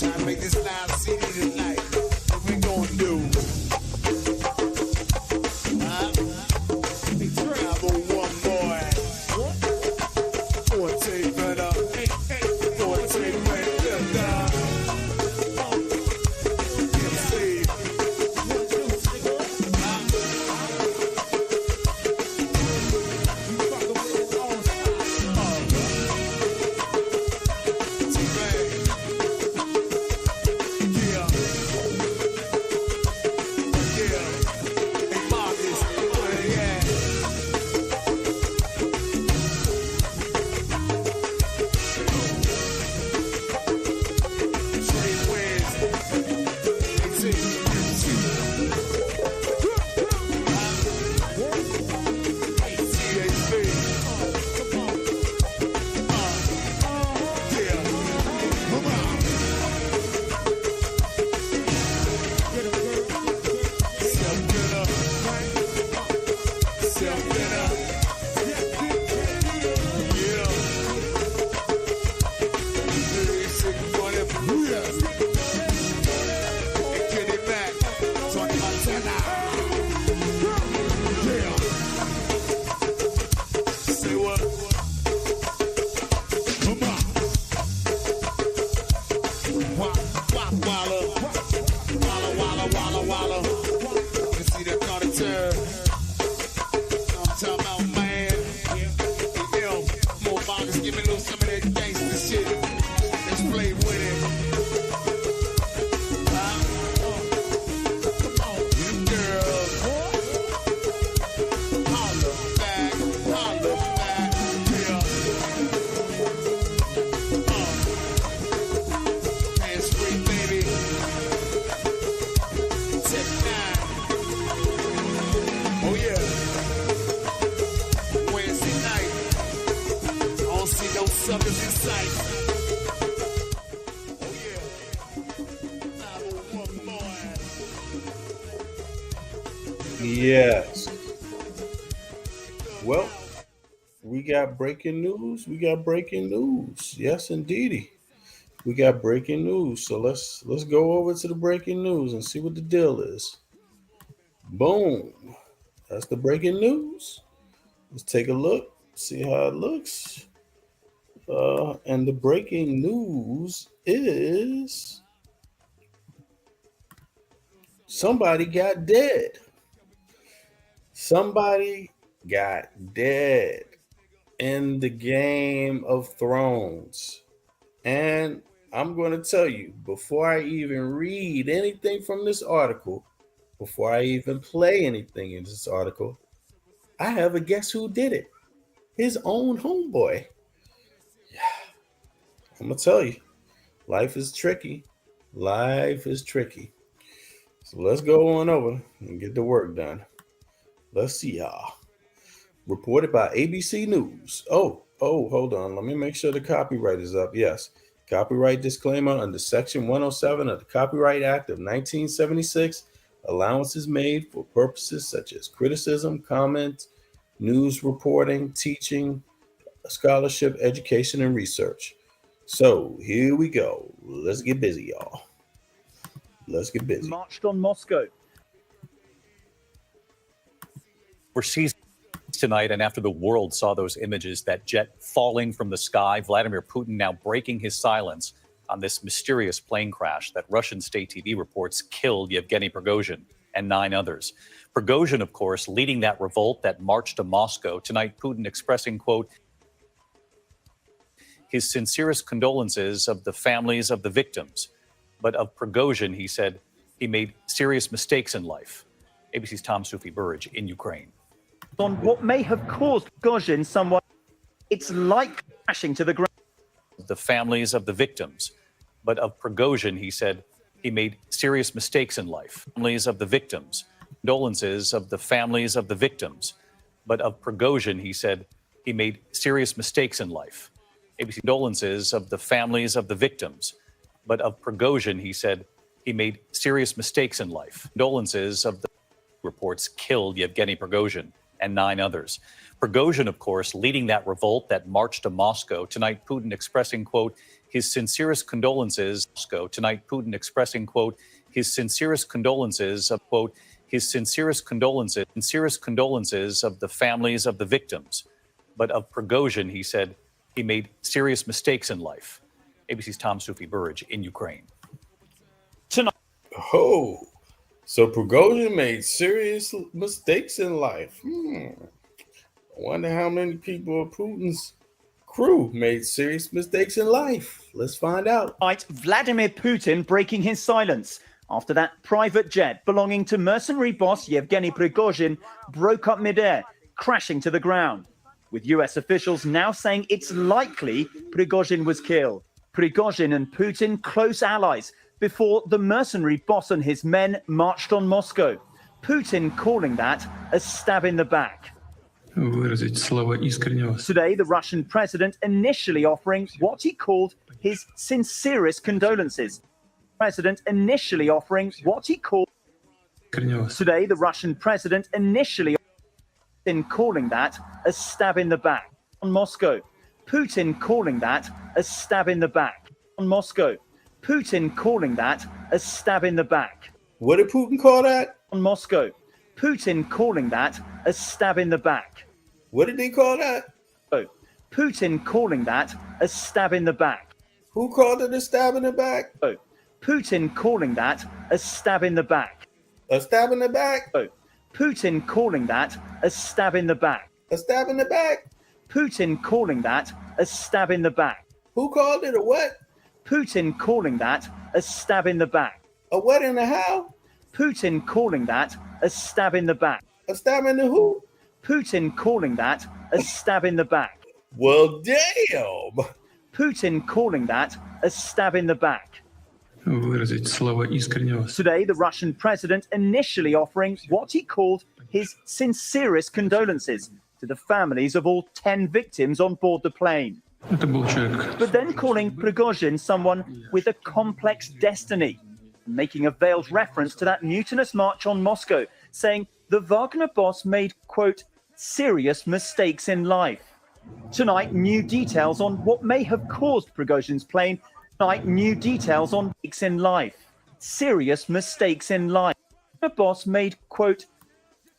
Trying to make this live CD tonight. What we gonna do? Travel one boy. One take better. One take better. Yes. Well, we got breaking news. Yes, indeedy. We got breaking news. So let's go over to the breaking news and see what the deal is. Boom. That's the breaking news. Let's take a look, see how it looks. And the breaking news is somebody got dead. Somebody got dead in the Game of Thrones. And I'm going to tell you, before I even read anything from this article, before I even play anything in this article, I have a guess who did it. His own homeboy. Yeah. I'm going to tell you, life is tricky. Life is tricky. So let's go on over and get the work done. Let's see y'all. Reported by ABC News. Oh, hold on. Let me make sure the copyright is up. Yes. Copyright disclaimer under Section 107 of the Copyright Act of 1976. Allowances made for purposes such as criticism, comment, news reporting, teaching, scholarship, education, and research. So here we go. Let's get busy, y'all. Let's get busy. Marched on Moscow. Overseas tonight, and after the world saw those images, that jet falling from the sky, Vladimir Putin now breaking his silence on this mysterious plane crash that Russian state TV reports killed Yevgeny Prigozhin and 9 others. Prigozhin, of course, leading that revolt that marched to Moscow. Tonight, Putin expressing, quote, his sincerest condolences of the families of the victims. But of Prigozhin, he said, he made serious mistakes in life. ABC's Tom Sufi Burridge in Ukraine. On what may have caused Prigozhin somewhat, it's like crashing to the ground. The families of the victims. But of Prigozhin, he said, he made serious mistakes in life. Families of the victims. Condolences of the families of the victims. But of Prigozhin, he said, he made serious mistakes in life. ABC condolences of the families of the victims. But of Prigozhin, he said, he made serious mistakes in life. Condolences of the reports killed Yevgeny Prigozhin and 9 others. Prigozhin, of course, leading that revolt that marched to Moscow. Tonight, Putin expressing, quote, his sincerest condolences. Moscow tonight, Putin expressing, quote, his sincerest condolences of, quote, his sincerest condolences of the families of the victims. But of Prigozhin, he said he made serious mistakes in life. ABC's Tom Sufi Burridge in Ukraine. Tonight. Oh, so Prigozhin made serious mistakes in life. I wonder how many people of Putin's crew made serious mistakes in life. Let's find out. Vladimir Putin breaking his silence after that private jet belonging to mercenary boss Yevgeny Prigozhin broke up midair, crashing to the ground, with US officials now saying it's likely Prigozhin was killed. Prigozhin and Putin close allies before the mercenary boss and his men marched on Moscow. Putin calling that a stab in the back. Today, the Russian president initially offering what he called his sincerest condolences. Today, the Russian president initially calling that a stab in the back on Moscow. Putin calling that a stab in the back on Moscow. Putin calling that a stab in the back. What did Putin call that? On Moscow. Putin calling that a stab in the back. What did he call that? Oh, Putin calling that a stab in the back. Who called it a stab in the back? Oh, Putin calling that a stab in the back. A stab in the back? Oh, Putin calling that a stab in the back. A stab in the back? Putin calling that a stab in the back. Who called it a what? Putin calling that a stab in the back. A what and a how? Putin calling that a stab in the back. A stab in the who? Putin calling that a stab in the back. Well, damn. Putin calling that a stab in the back. Today, the Russian president initially offering what he called his sincerest condolences to the families of all 10 victims on board the plane. But then calling Prigozhin someone with a complex destiny, making a veiled reference to that mutinous march on Moscow, saying the Wagner boss made, quote, serious mistakes in life. Tonight, new details on what may have caused Prigozhin's plane. Tonight, new details on mistakes in life. Serious mistakes in life. The boss made, quote,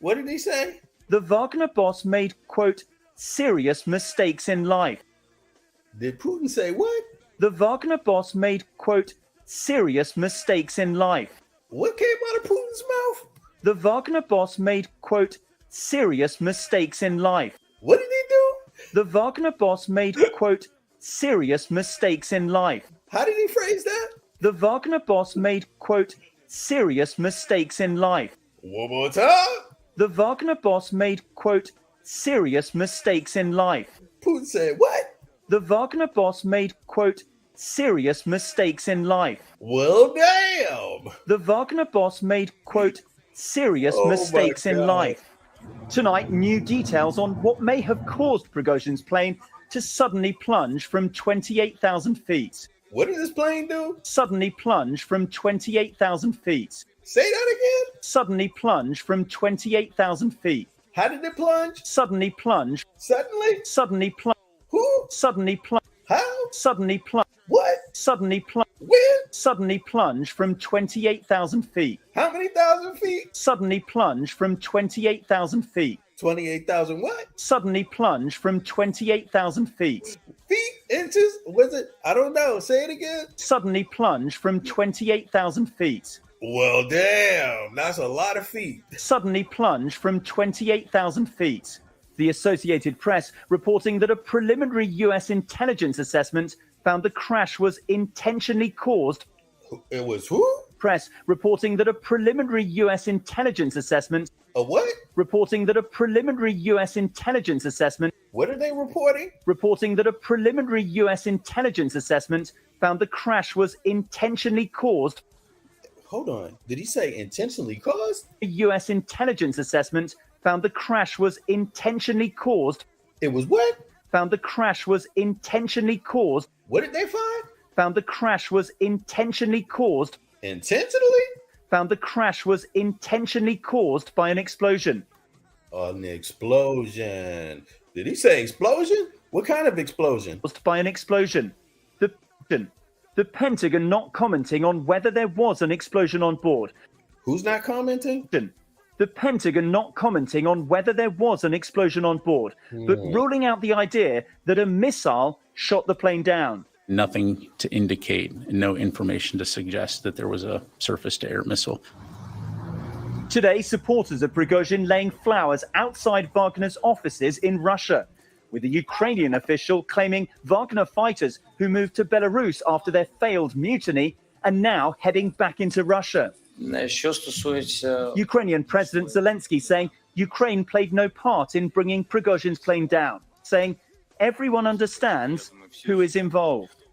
what did he say? The Wagner boss made, quote, serious mistakes in life. Did Putin say what? The Wagner boss made, quote, serious mistakes in life. What came out of Putin's mouth? The Wagner boss made, quote, serious mistakes in life. What did he do? The Wagner boss made, quote, serious mistakes in life. How did he phrase that? The Wagner boss made, quote, serious mistakes in life. One more time. The Wagner boss made, quote, serious mistakes in life. Putin said what? The Wagner boss made, quote, serious mistakes in life. Well, damn. The Wagner boss made, quote, serious mistakes in life. Tonight, new details on what may have caused Prigozhin's plane to suddenly plunge from 28,000 feet. What did this plane do? Suddenly plunge from 28,000 feet. Say that again. Suddenly plunge from 28,000 feet. How did it plunge? Suddenly plunge. Suddenly? Suddenly plunge. Who? Suddenly plunge. How? Suddenly plunge. What? Suddenly plunge. When? Suddenly plunge from 28,000 feet. How many thousand feet? Suddenly plunge from 28,000 feet. 28,000 what? Suddenly plunge from 28,000 feet. Feet? Inches? Was it? I don't know. Say it again. Suddenly plunge from 28,000 feet. Well, damn. That's a lot of feet. Suddenly plunge from 28,000 feet. The Associated Press reporting that a preliminary US intelligence assessment found the crash was intentionally caused. It was who? Press reporting that a preliminary US intelligence assessment. A what? Reporting that a preliminary US intelligence assessment. What are they reporting? Reporting that a preliminary US intelligence assessment found the crash was intentionally caused. Hold on. Did he say intentionally caused? A US intelligence assessment found the crash was intentionally caused. It was what? Found the crash was intentionally caused. What did they find? Found the crash was intentionally caused. Intentionally? Found the crash was intentionally caused by an explosion. An explosion. Did he say explosion? What kind of explosion? Caused by an explosion. The The Pentagon not commenting on whether there was an explosion on board. Who's not commenting? The Pentagon not commenting on whether there was an explosion on board, but ruling out the idea that a missile shot the plane down. Nothing to indicate, no information to suggest that there was a surface-to-air missile. Today, supporters of Prigozhin laying flowers outside Wagner's offices in Russia, with a Ukrainian official claiming Wagner fighters who moved to Belarus after their failed mutiny are now heading back into Russia. Ukrainian President Zelensky saying Ukraine played no part in bringing Prigozhin's plane down, saying everyone understands who is involved.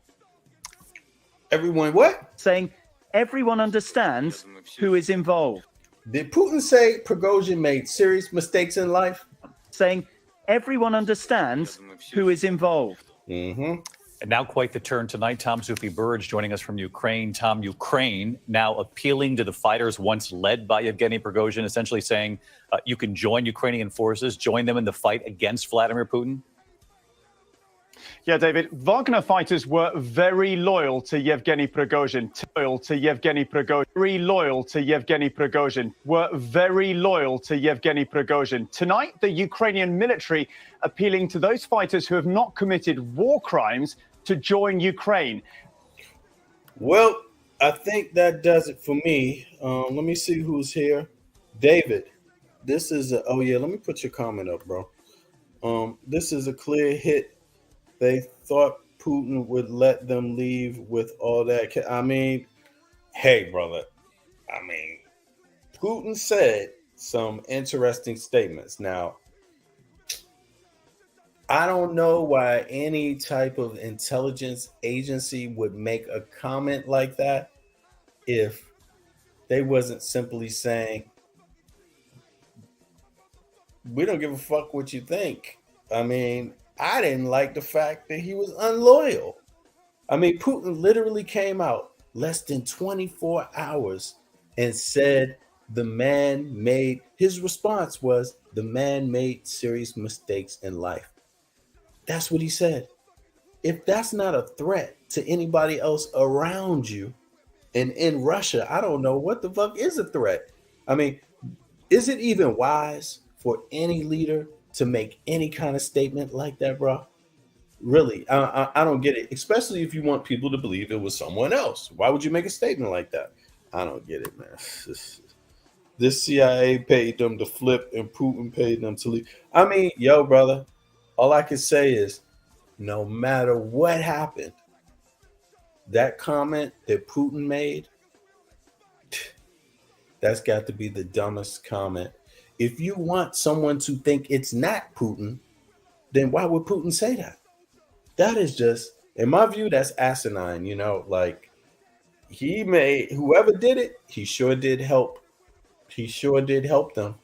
Everyone what? Saying everyone understands who is involved. Did Putin say Prigozhin made serious mistakes in life? Saying everyone understands who is involved. Mm-hmm. And now quite the turn tonight. Tom Zufi Burge joining us from Ukraine. Tom, Ukraine now appealing to the fighters once led by Yevgeny Prigozhin, essentially saying you can join Ukrainian forces, join them in the fight against Vladimir Putin? Yeah, David, Wagner fighters were very loyal to Yevgeny Prigozhin. Very loyal to Yevgeny Prigozhin. Were very loyal to Yevgeny Prigozhin. Tonight, the Ukrainian military appealing to those fighters who have not committed war crimes to join Ukraine. Well, I think that does it for me. Let me see who's here. David, this is a, oh yeah, let me put your comment up, bro. This is a clear hit. They thought Putin would let them leave with all that. I mean, hey, brother. I mean, Putin said some interesting statements. Now, I don't know why any type of intelligence agency would make a comment like that if they wasn't simply saying, we don't give a fuck what you think. I mean, I didn't like the fact that he was unloyal. I mean, Putin literally came out less than 24 hours and said his response was, the man made serious mistakes in life. That's what he said. If that's not a threat to anybody else around you and in Russia, I don't know what the fuck is a threat. I mean, is it even wise for any leader to make any kind of statement like that, bro? Really, I don't get it, especially if you want people to believe it was someone else. Why would you make a statement like that? I don't get it, man. This CIA paid them to flip and Putin paid them to leave. I mean, yo, brother, all I can say is no matter what happened, that comment that Putin made, that's got to be the dumbest comment. If you want someone to think it's not Putin, then why would Putin say that? That is just, in my view, that's asinine, you know, like whoever did it, he sure did help. He sure did help them.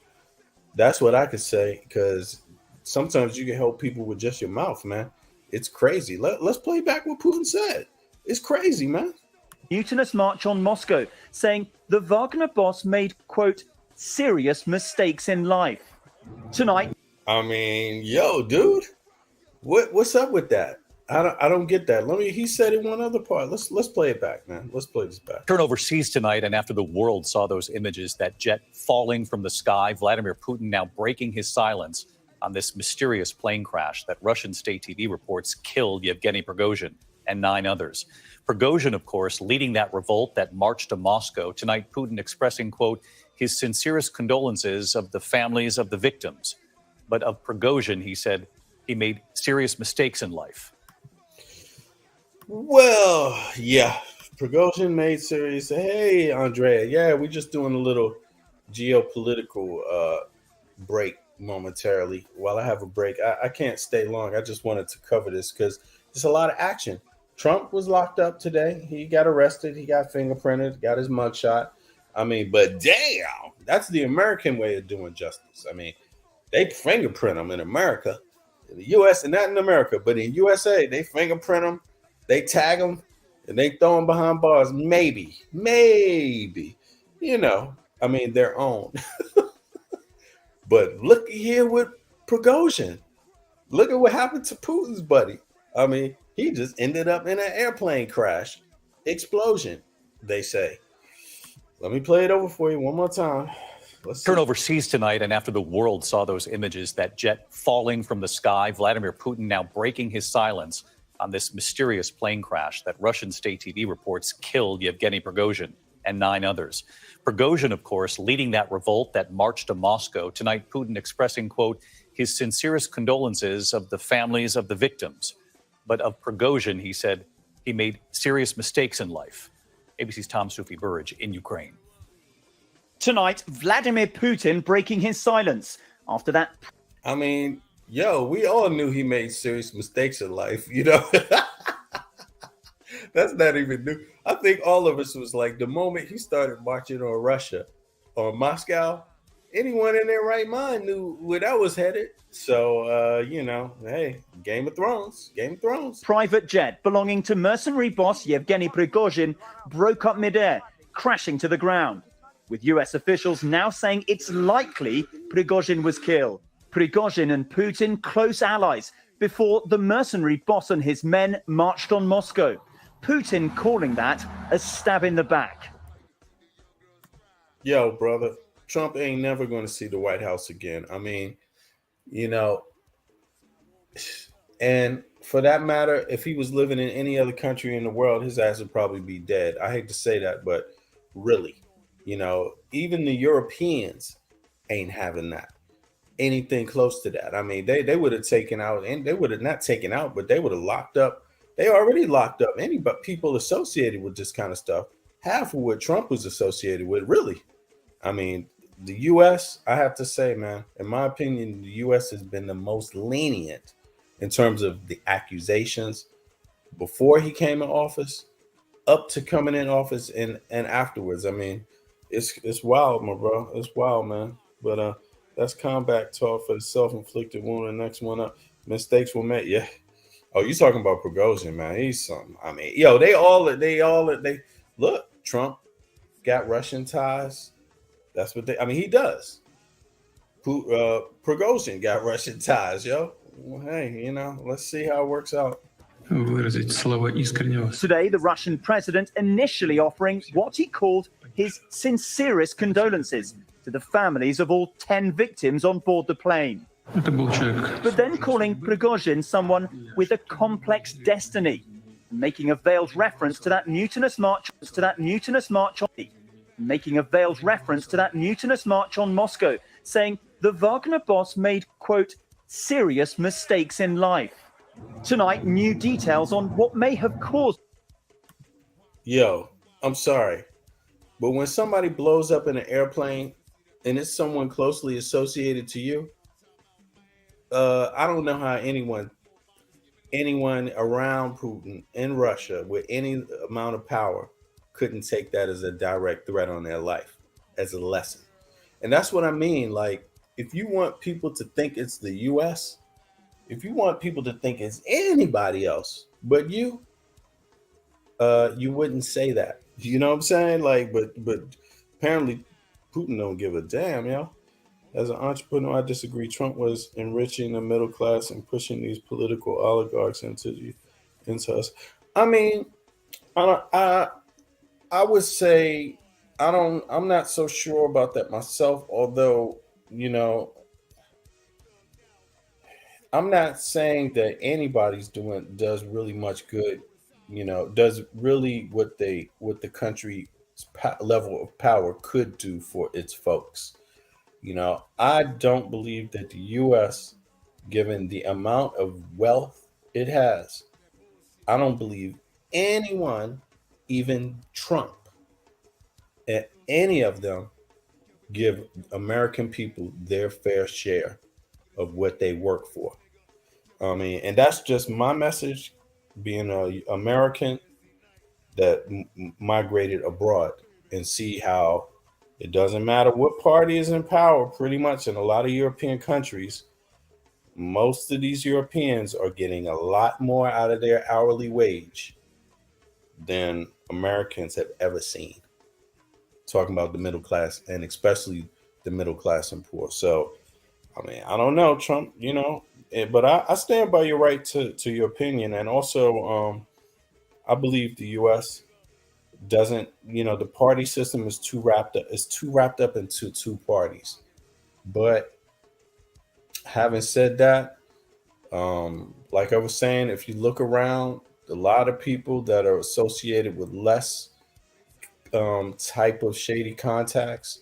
That's what I could say, because sometimes you can help people with just your mouth, man. It's crazy. Let's play back what Putin said. It's crazy, man. Mutinous march on Moscow, saying the Wagner boss made, quote, serious mistakes in life. Tonight. I mean, yo, dude, what's up with that? I don't get that. He said in one other part. Let's play it back, man. Let's play this back. Turn overseas tonight, and after the world saw those images, that jet falling from the sky, Vladimir Putin now breaking his silence on this mysterious plane crash that Russian state TV reports killed Yevgeny Prigozhin and 9 others. Prigozhin, of course, leading that revolt that marched to Moscow. Tonight, Putin expressing, quote, his sincerest condolences of the families of the victims. But of Prigozhin, he said he made serious mistakes in life. Well, yeah, Prigozhin made serious. Hey, Andrea, yeah, we're just doing a little geopolitical break momentarily. While I have a break, I can't stay long. I just wanted to cover this because there's a lot of action. Trump was locked up today. He got arrested. He got fingerprinted, got his mugshot. I mean, but damn, that's the American way of doing justice. I mean, they fingerprint them in America, in the U.S. and not in America, but in USA, they fingerprint them, they tag them, and they throw them behind bars. Maybe, you know, I mean, their own. But look here with Prigozhin. Look at what happened to Putin's buddy. I mean, He just ended up in an airplane crash. Explosion, they say. Let me play it over for you one more time. Let's Turn see. overseas tonight, and after the world saw those images, that jet falling from the sky, Vladimir Putin now breaking his silence on this mysterious plane crash that Russian state TV reports killed Yevgeny Prigozhin and 9 others. Prigozhin, of course, leading that revolt that marched to Moscow. Tonight, Putin expressing, quote, his sincerest condolences of the families of the victims. But of Prigozhin, he said he made serious mistakes in life. ABC's Tom Sufi Burridge in Ukraine. Tonight, Vladimir Putin breaking his silence after that. I mean, yo, we all knew he made serious mistakes in life, you know. That's not even new. I think all of us was like, the moment he started marching on Russia or Moscow, anyone in their right mind knew where that was headed. So, you know, hey, Game of Thrones. Private jet belonging to mercenary boss Yevgeny Prigozhin broke up midair, crashing to the ground, with US officials now saying it's likely Prigozhin was killed. Prigozhin and Putin close allies before the mercenary boss and his men marched on Moscow. Putin calling that a stab in the back. Yo, brother, Trump ain't never going to see the White House again. I mean, you know, and for that matter, if he was living in any other country in the world, his ass would probably be dead. I hate to say that, but really, you know, even the Europeans ain't having that. Anything close to that. I mean, they would have taken out, and they would have not taken out, but they would have locked up. They already locked up any but people associated with this kind of stuff. Half of what Trump was associated with, really. I mean, the U.S., I have to say, man, in my opinion, the U.S. has been the most lenient in terms of the accusations before he came in office, up to coming in office, and afterwards. I mean, it's wild, my bro. It's wild, man. But that's combat talk for the self-inflicted wound. The next one up, mistakes were made. Yeah. Oh, you talking about Prigozhin, man? He's something. I mean, yo, they look. Trump got Russian ties. That's what I mean, he does. Prigozhin got Russian ties, yo. Well, hey, you know, let's see how it works out. Today, the Russian president initially offering what he called his sincerest condolences to the families of all 10 victims on board the plane. But then calling Prigozhin someone with a complex destiny, making a veiled reference to that mutinous march on Moscow, saying the Wagner boss made, quote, serious mistakes in life. Tonight, new details on what may have caused. Yo, I'm sorry, but when somebody blows up in an airplane and it's someone closely associated to you, I don't know how anyone around Putin in Russia with any amount of power couldn't take that as a direct threat on their life, as a lesson. And that's what I mean. Like, if you want people to think it's the US, if you want people to think it's anybody else but you, you wouldn't say that. You know what I'm saying? Like, but apparently Putin don't give a damn, yo. As an entrepreneur, I disagree. Trump was enriching the middle class and pushing these political oligarchs into us. I mean, I would say I'm not so sure about that myself, although, you know, I'm not saying that anybody's does really much good, you know, does really what the country's level of power could do for its folks. You know, I don't believe that the U.S., given the amount of wealth it has, I don't believe anyone, even Trump, and any of them, give American people their fair share of what they work for. I mean, and that's just my message, being an American that migrated abroad, and see how it doesn't matter what party is in power, pretty much in a lot of European countries. Most of these Europeans are getting a lot more out of their hourly wage than Americans have ever seen. Talking about the middle class, and especially the middle class and poor. So, I mean, I don't know, Trump, you know, but I stand by your right to your opinion, and also I believe the U.S. doesn't. The party system is too wrapped up into two parties. But having said that, like I was saying, if you look around, a lot of people that are associated with less type of shady contacts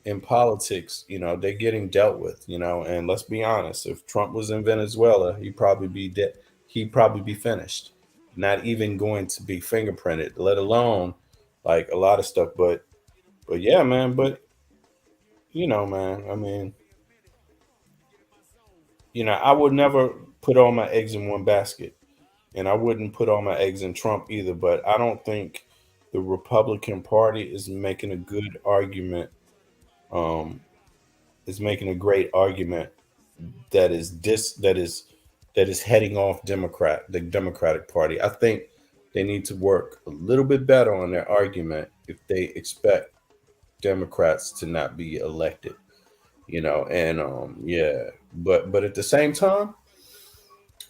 in politics, they're getting dealt with, and let's be honest, if Trump was in Venezuela, he'd probably be dead. He'd probably be finished, not even going to be fingerprinted, let alone like a lot of stuff. But yeah, man, but man, I mean, I would never put all my eggs in one basket, and I wouldn't put all my eggs in Trump either, but I don't think the Republican Party is making a good argument, um, is making a great argument that is heading off the Democratic Party. I think they need to work a little bit better on their argument if they expect Democrats to not be elected, and yeah, but at the same time,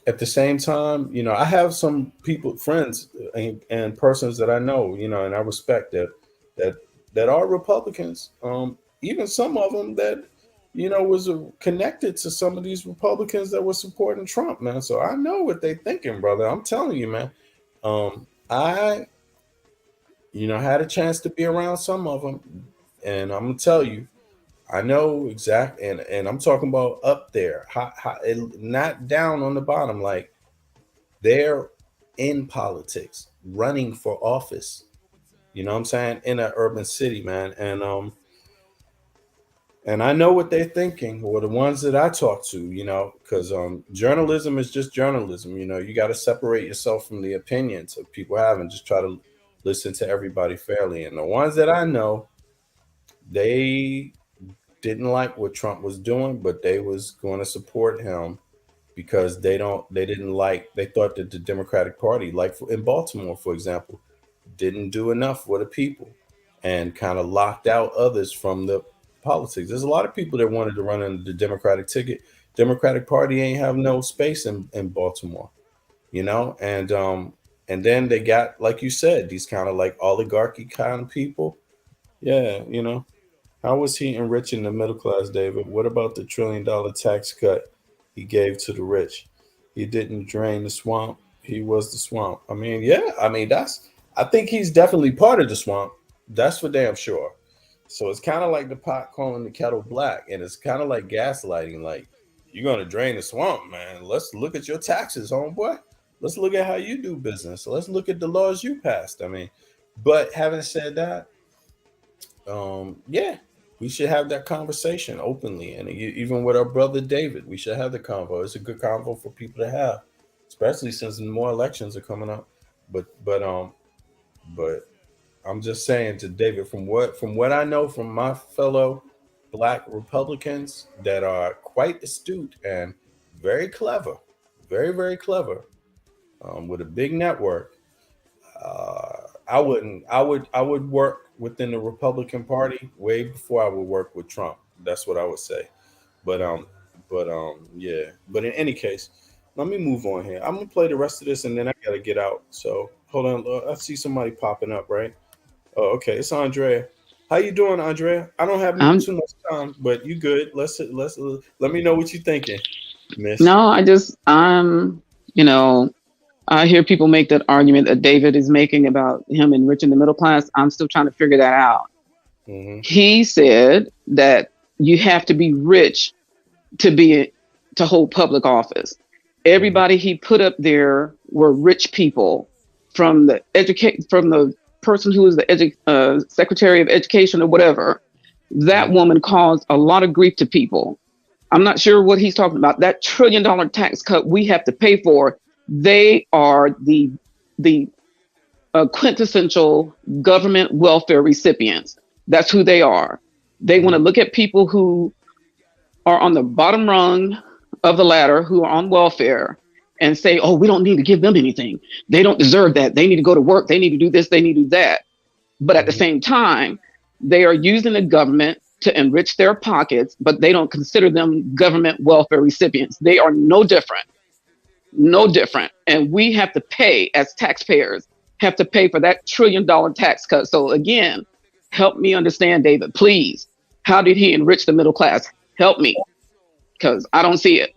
I have some people, friends, and persons that I know, and I respect that are Republicans. Even some of them that was connected to some of these Republicans that were supporting Trump, man. So I know what they thinking, brother. I'm telling you, man. I had a chance to be around some of them, and I'm gonna tell you, I know exactly, and I'm talking about up there, not down on the bottom. Like they're in politics, running for office. You know what I'm saying? In an urban city, man, and I know what they're thinking, or the ones that I talk to. Because journalism is just journalism. You got to separate yourself from the opinions that people have, and just try to listen to everybody fairly. And the ones that I know, they didn't like what Trump was doing, but they was going to support him because they thought that the Democratic Party, like in Baltimore, for example, didn't do enough for the people and kind of locked out others from the politics. There's a lot of people that wanted to run in the Democratic ticket. Democratic Party ain't have no space in Baltimore, and then they got, like you said, these kind of like oligarchy kind of people. Yeah, How was he enriching the middle class, David? What about the $1 trillion tax cut he gave to the rich? He didn't drain the swamp. He was the swamp. I mean, yeah. I mean, I think he's definitely part of the swamp. That's for damn sure. So it's kind of like the pot calling the kettle black. And it's kind of like gaslighting. Like, you're going to drain the swamp, man. Let's look at your taxes, homeboy. Let's look at how you do business. Let's look at the laws you passed. I mean, but having said that, yeah, we should have that conversation openly, and even with our brother David, we should have the convo. It's a good convo for people to have, especially since more elections are coming up. But I'm just saying to David, from what I know from my fellow Black Republicans that are quite astute and very clever, very very clever, with a big network. I would work within the Republican Party way before I would work with Trump. That's what I would say. But yeah. But in any case, let me move on here. I'm gonna play the rest of this, and then I gotta get out. So hold on. I see somebody popping up, right? Oh, okay. It's Andrea. How you doing, Andrea? I don't have too much time, but you good? Let's let me know what you thinking, Miss. No, I hear people make that argument that David is making about him enriching the middle class. I'm still trying to figure that out. Mm-hmm. He said that you have to be rich to hold public office. Everybody he put up there were rich people, from the person who was the Secretary of Education or whatever. That woman caused a lot of grief to people. I'm not sure what he's talking about. That $1 trillion tax cut we have to pay for. They are the quintessential government welfare recipients. That's who they are. They want to look at people who are on the bottom rung of the ladder, who are on welfare, and say, oh, we don't need to give them anything. They don't deserve that. They need to go to work. They need to do this. They need to do that. But at the same time, they are using the government to enrich their pockets, but they don't consider them government welfare recipients. They are no different. No different. And we have to pay, as taxpayers, have to pay for that $1 trillion tax cut. So again, help me understand, David, please. How did he enrich the middle class? Help me, because I don't see it.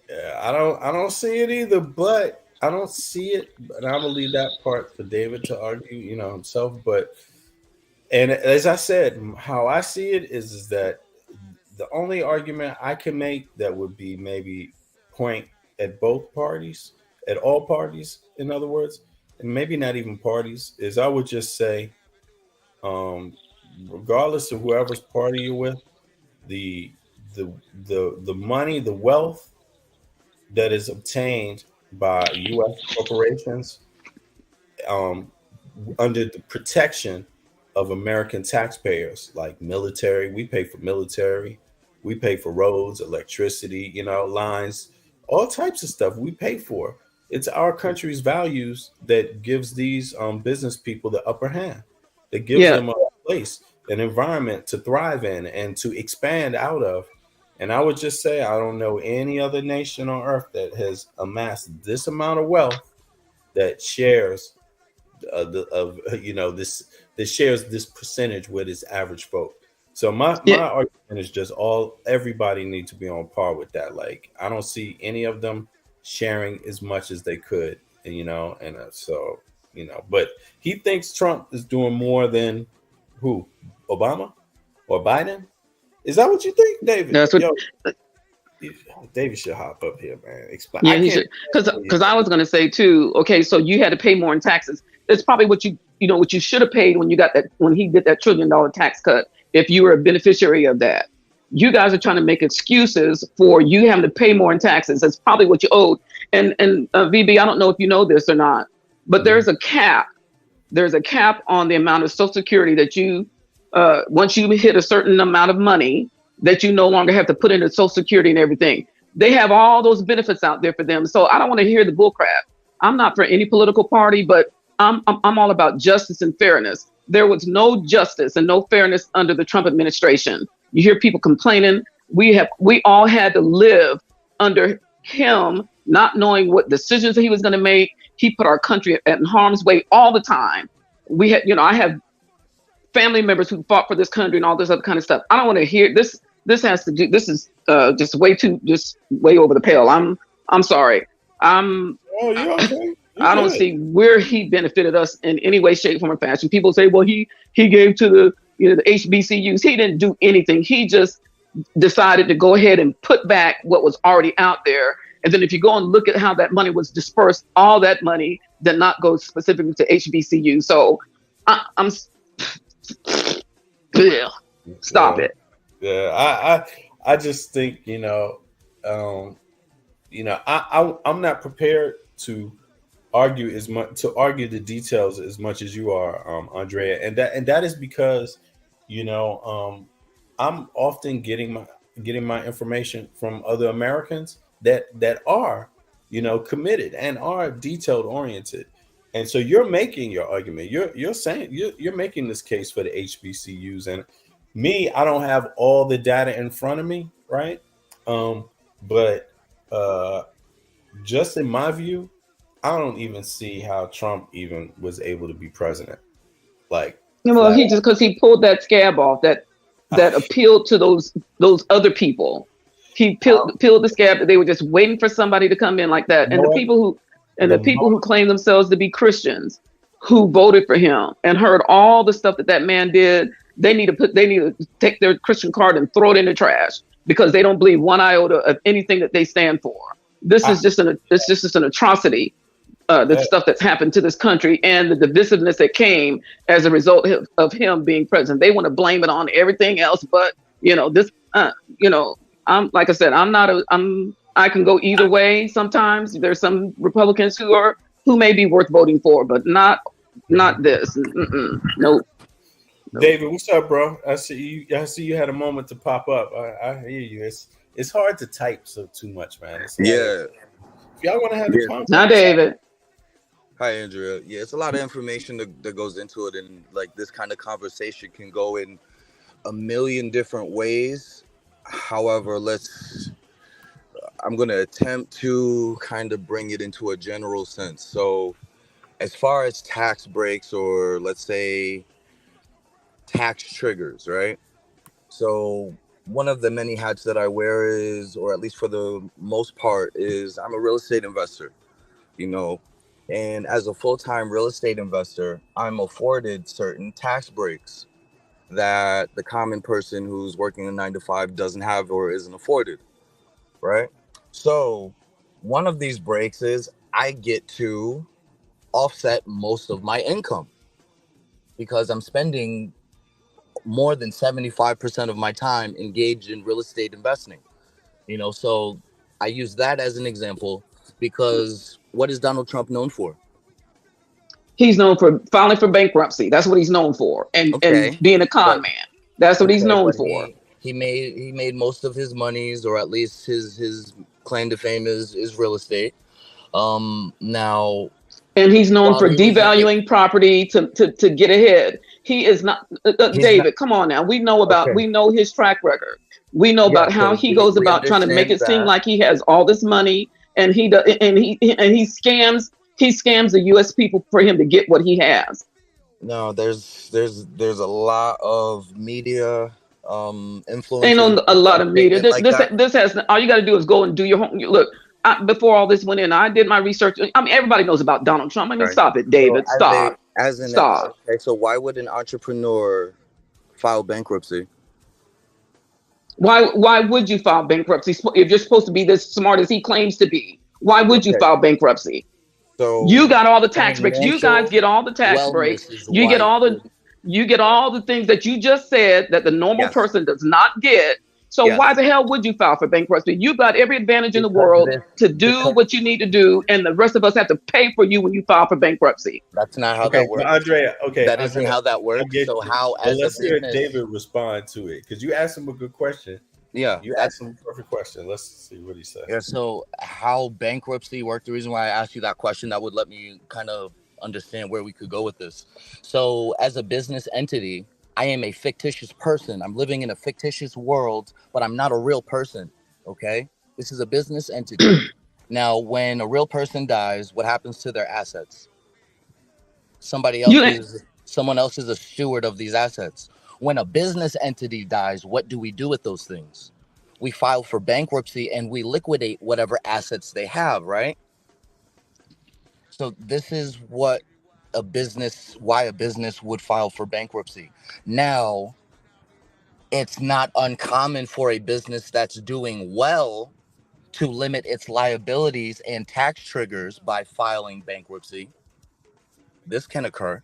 Yeah, I don't see it either, but I don't see it. And I'm gonna leave that part for David to argue, you know, himself. But and as I said, how I see it is that the only argument I can make that would be maybe point at both parties, at all parties, in other words, and maybe not even parties, is I would just say, regardless of whoever's party you're with, the money, the wealth that is obtained by U.S. corporations under the protection of American taxpayers, like military. We pay for military, we pay for roads, electricity, you know, lines, all types of stuff we pay for. It's our country's values that gives these business people the upper hand, that gives them a place, an environment to thrive in and to expand out of. And I would just say, I don't know any other nation on earth that has amassed this amount of wealth that shares this shares this percentage with its average vote. So my argument is just everybody needs to be on par with that. Like, I don't see any of them sharing as much as they could, and so but he thinks Trump is doing more than who? Obama or Biden? Is that what you think, David? That's what. David should hop up here, man. Explain. Yeah, he should. Because I was going to say too. Okay, so you had to pay more in taxes. That's probably what you should have paid when he did that $1 trillion tax cut. If you were a beneficiary of that, you guys are trying to make excuses for you having to pay more in taxes. That's probably what you owed. And VB, I don't know if you know this or not, but there's a cap. There's a cap on the amount of Social Security that you. Once you hit a certain amount of money that you no longer have to put into Social Security and everything, they have all those benefits out there for them. So I don't want to hear the bullcrap. I'm not for any political party, but I'm all about justice and fairness. There was no justice and no fairness under the Trump administration. You hear people complaining. We all had to live under him, not knowing what decisions he was going to make. He put our country in harm's way all the time. We had, I have family members who fought for this country and all this other kind of stuff. I don't want to hear this. This is just way over the pale. I'm sorry. Oh, you're okay. I don't see where he benefited us in any way, shape, form, or fashion. People say, well, he gave to the HBCUs. He didn't do anything. He just decided to go ahead and put back what was already out there. And then if you go and look at how that money was dispersed, all that money did not go specifically to HBCU. So I'm stop it. Yeah, I just think I'm not prepared to argue the details as much as you are, Andrea, and that is because I'm often getting my information from other Americans that are committed and are detailed oriented. And so you're making your argument. You're saying you're making this case for the HBCUs, and me, I don't have all the data in front of me, right? But just in my view, I don't even see how Trump even was able to be president. He just because he pulled that scab off that appealed to those other people. He peeled the scab that they were just waiting for somebody to come in like that, and the people who claim themselves to be Christians who voted for him and heard all the stuff that man did, they need to take their Christian card and throw it in the trash because they don't believe one iota of anything that they stand for. This is just an atrocity. The stuff that's happened to this country and the divisiveness that came as a result of him being president. They want to blame it on everything else, but this. I'm like I said, I can go either way. Sometimes there's some Republicans who may be worth voting for, but not this. Nope. David, what's up, bro? I see you had a moment to pop up. I hear you. It's hard to type too much, man. If y'all want to have this conversation. Now, David. Hi, Andrea. Yeah, it's a lot of information that goes into it, and like this kind of conversation can go in a million different ways. However, I'm going to attempt to kind of bring it into a general sense. So as far as tax breaks, or let's say tax triggers, right? So one of the many hats that I wear is, or at least for the most part, is I'm a real estate investor, you know, and as a full-time real estate investor, I'm afforded certain tax breaks that the common person who's working a 9 to 5 doesn't have or isn't afforded, right? So one of these breaks is I get to offset most of my income because I'm spending more than 75% of my time engaged in real estate investing. So I use that as an example because what is Donald Trump known for? He's known for filing for bankruptcy. That's what he's known for, and Okay, being a con but man. That's what he's okay, known but for. he made most of his monies, or at least his claim to fame is real estate. Now, And he's known while for he was in it, devaluing property to get ahead. He is not he's not David. Come on now. We know okay. his track record. We know Yeah, about how so he we goes we about trying to make understand it seem that. like he has all this money, and he scams the U.S. people for him to get what he has. No, there's a lot of media Ain't influencers on a make lot a of media. statement like that. This has all you got to do is go and do your home. Look, before all this went in, I did my research. I mean, everybody knows about Donald Trump. I mean, Right. stop it, So David. Stop. Stop. okay, so why would an entrepreneur file bankruptcy? Why would you file bankruptcy if you're supposed to be this smart as he claims to be? Why would you Okay, file bankruptcy? You so got all the tax breaks. You guys financial get all the tax breaks. wellness is You get why. all the things that you just said that the normal Yes, person does not get. So why yes, the hell would you file for bankruptcy? You got every advantage in the because world this to do because what you need to do, and the rest of us have to pay for you when you file for bankruptcy. that's not how Okay, that but works. Andrea, That isn't how that I works. get So you. how, But as a let's hear business, David respond to it because you asked him a good question. yeah, You asked him a perfect question. Let's see what he says. yeah. So how bankruptcy worked. The reason why I asked you that question, that would let me kind of understand where we could go with this. So as a business entity, I am a fictitious person. I'm living in a fictitious world, but I'm not a real person. Okay, this is a business entity. Now, when a real person dies, what happens to their assets? You Someone else is a steward of these assets. When a business entity dies, what do we do with those things? We file for bankruptcy and we liquidate whatever assets they have, right? So this is why a business would file for bankruptcy. Now, it's not uncommon for a business that's doing well to limit its liabilities and tax triggers by filing bankruptcy. This can occur.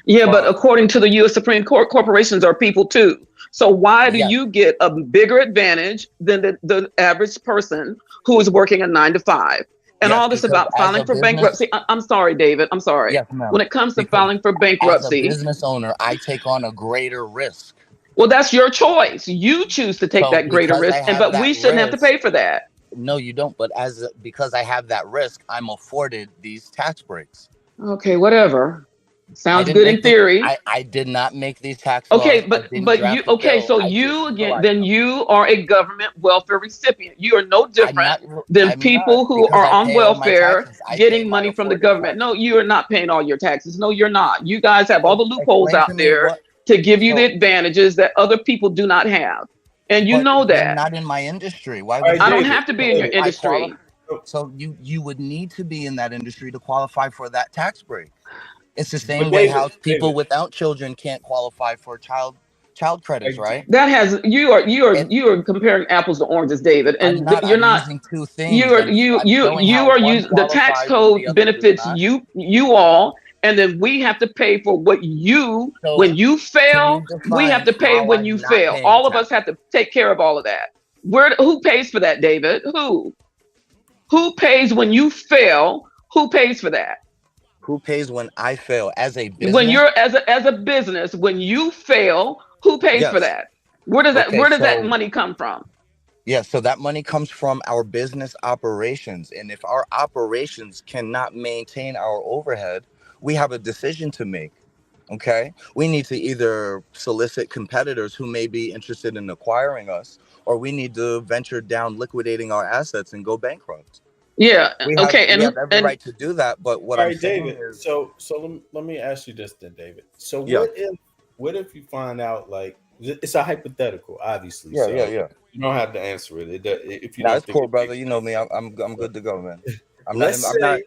Yeah, but But according to the U.S. Supreme Court, corporations are people too. So why do yes, you get a bigger advantage than the average person who is working a 9 to 5? And yes, all this because about as filing a for business, bankruptcy. I'm sorry, David. I'm sorry. yes, ma'am. When it comes to Because filing for as a bankruptcy, business owner, I take on a greater risk. well, that's your choice. You choose to take So that greater because I risk, have but that we shouldn't have to risk, pay for that. no, you don't. But because I have that risk, I'm afforded these tax breaks. Okay, whatever. I Sounds didn't good in make the theory. I did not make these tax Okay, laws. I but didn't you draft a okay, bill. so I just you again utilize then them. you are a government welfare recipient. You are no I'm different not. than I'm not, people who because are I on pay all my welfare taxes. I pay getting my money from the afforded government. No, taxes. you are not paying all your taxes. No, you're not. You guys have all So the loopholes explain to out me there what. to give you the So, advantages that other people do not have. And you but know you're that. not in my industry. Why All would right, I you? don't David. have to be So in your do David. I qualify? industry. So, So you would need to be in that industry to qualify for that tax break. It's the but same way David, how people without children can't qualify for child credits, David. right? That has It, you are comparing apples to oranges, David, I'm and not. you're I'm not. using two things. You I'm showing how are one using the tax qualifies and code the other does benefits not. you all, and then we have to pay for what when So you can fail, you we have define to pay how when I'm you not fail. paying All of us tax? have to take care of all of that. Who pays for that, David? Who pays when you fail? Who pays for that? Who pays when I fail as a When business? you're as a business, when you fail, who pays for Yes. that? Okay. Where does that So money come from? yeah. So that money comes from our business operations, and if our operations cannot maintain our overhead, we have a decision to make. Okay, we need to either solicit competitors who may be interested in acquiring us, or we need to venture down liquidating our assets and go bankrupt. Yeah. Okay. We have every And right to do that. But what All I'm right, saying David. is, Let me ask you this then, David. So yeah, what if you find out, like, it's a hypothetical, obviously, yeah, so yeah. you don't have to answer it, if you Nah, don't it's think cool, it brother. makes You know sense. me. I'm good to go, man. Let's I'm not. say,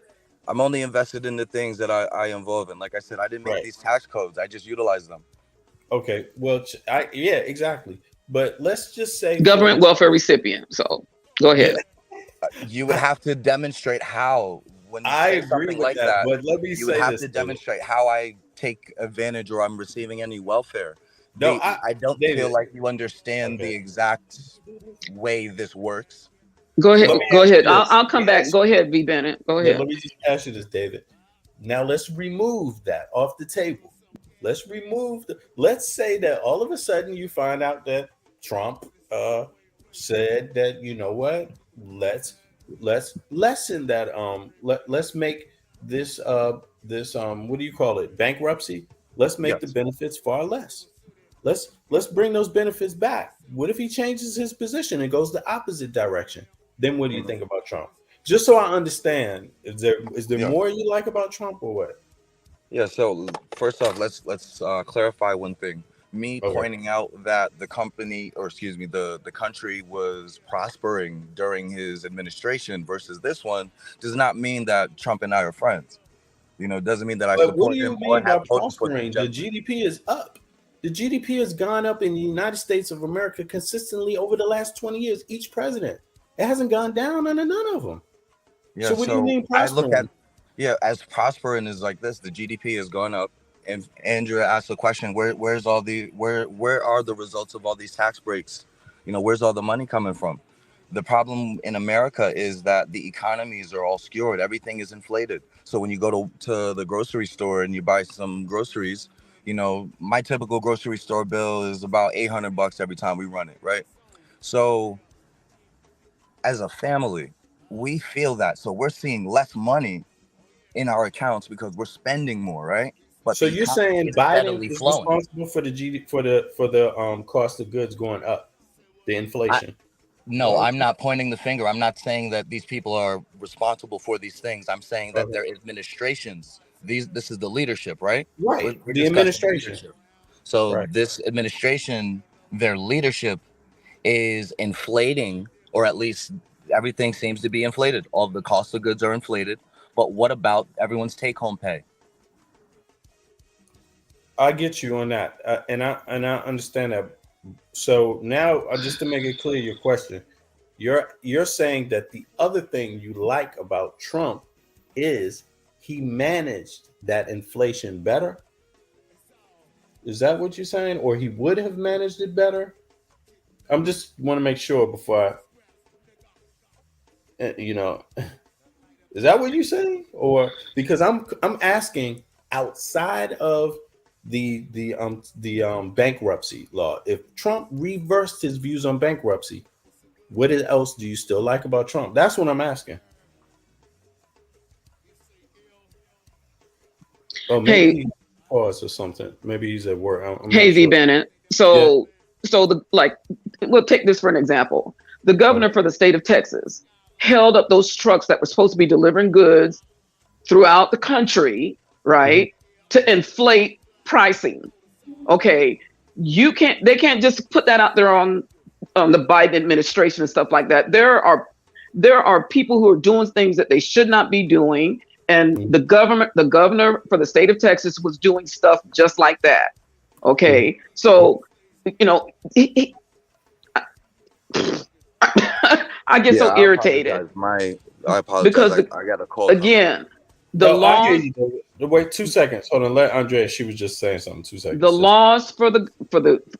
I'm only invested in the things that I involve in. Like I said, I didn't make right. these tax codes. I just utilize them. Okay. Well, yeah, exactly. But let's just say, for government instance, welfare recipient. So go yeah, ahead. You would have to demonstrate how, when you I say agree something with like that. that, But let me you would say have this, to David. demonstrate how I take advantage or I'm receiving any welfare. No, I don't feel David. like you understand Okay. the exact way this works. Go ahead. Let me So, Go ask ahead. you this. I'll come back. Go ahead, V. Bennett. Go No, ahead. let me just ask you this, David. Now let's remove that off the table. Let's say that all of a sudden you find out that Trump said that, you know what, let's lessen that, let's make this what do you call it, bankruptcy. Let's make the yes. benefits far less. Let's bring those benefits back. What if he changes his position and goes the opposite direction? Then what do you Mhm. think about Trump? Just so I understand, is there Yeah. more you like about Trump or what? Yeah. So first off, let's clarify one thing. Me Okay. pointing out that the company, or excuse me, the country was prospering during his administration versus this one, does not mean that Trump and I are friends. It doesn't mean that I But what do support you him or mean by have motive for the prospering? The agenda. GDP is up. The GDP has gone up in the United States of America consistently over the last 20 years, each president. It hasn't gone down under none of them. Yeah. So what do you So mean I look at, prospering? yeah, as prospering is like this. The GDP has gone up, and Andrea asked the question, where are the results of all these tax breaks? Where's all the money coming from? The problem in America is that the economies are all skewed. Everything is inflated. So when you go to the grocery store and you buy some groceries, my typical grocery store bill is about $800 every time we run it, right? So as a family, we feel that. So we're seeing less money in our accounts because we're spending more, right? But So the you're economy saying is Biden steadily is flowing. responsible for the for the cost of goods going up, the I, inflation. no, Oh, I'm not pointing the finger. I'm not saying that these people are responsible for these things. I'm saying that okay. their administrations, this is the leadership, right? Right. We're The discussing administration. leadership. So Right. this administration, their leadership is inflating, or at least everything seems to be inflated. All the cost of goods are inflated. But what about everyone's take-home pay? I get you on that, and I understand that. So now, just to make it clear, your question, you're saying that the other thing you like about Trump is he managed that inflation better. Is that what you're saying, or he would have managed it better? I'm just want to make sure before I. Is that what you're saying, or because I'm asking outside of the bankruptcy law, if Trump reversed his views on bankruptcy, what else do you still like about Trump? That's what I'm asking. Oh, maybe Hey, he paused or something. Maybe he's at work. I'm hey, not V. sure. Bennett. Yeah. So we'll take this for an example. The Okay. governor for the state of Texas held up those trucks that were supposed to be delivering goods throughout the country, Mhm. right, to inflate pricing. Okay, they can't just put that out there on the Biden administration and stuff like that. There are people who are doing things that they should not be doing, and Mhm. the governor for the state of Texas was doing stuff just like that. Mhm. Okay, so you know, I get Yeah, so I irritated apologize. I apologize. because I got a call coming in. again, the No, I hear laws you. David. Wait 2 seconds. Hold on. Let Andrea. She was just saying something. 2 the seconds. Just laws for the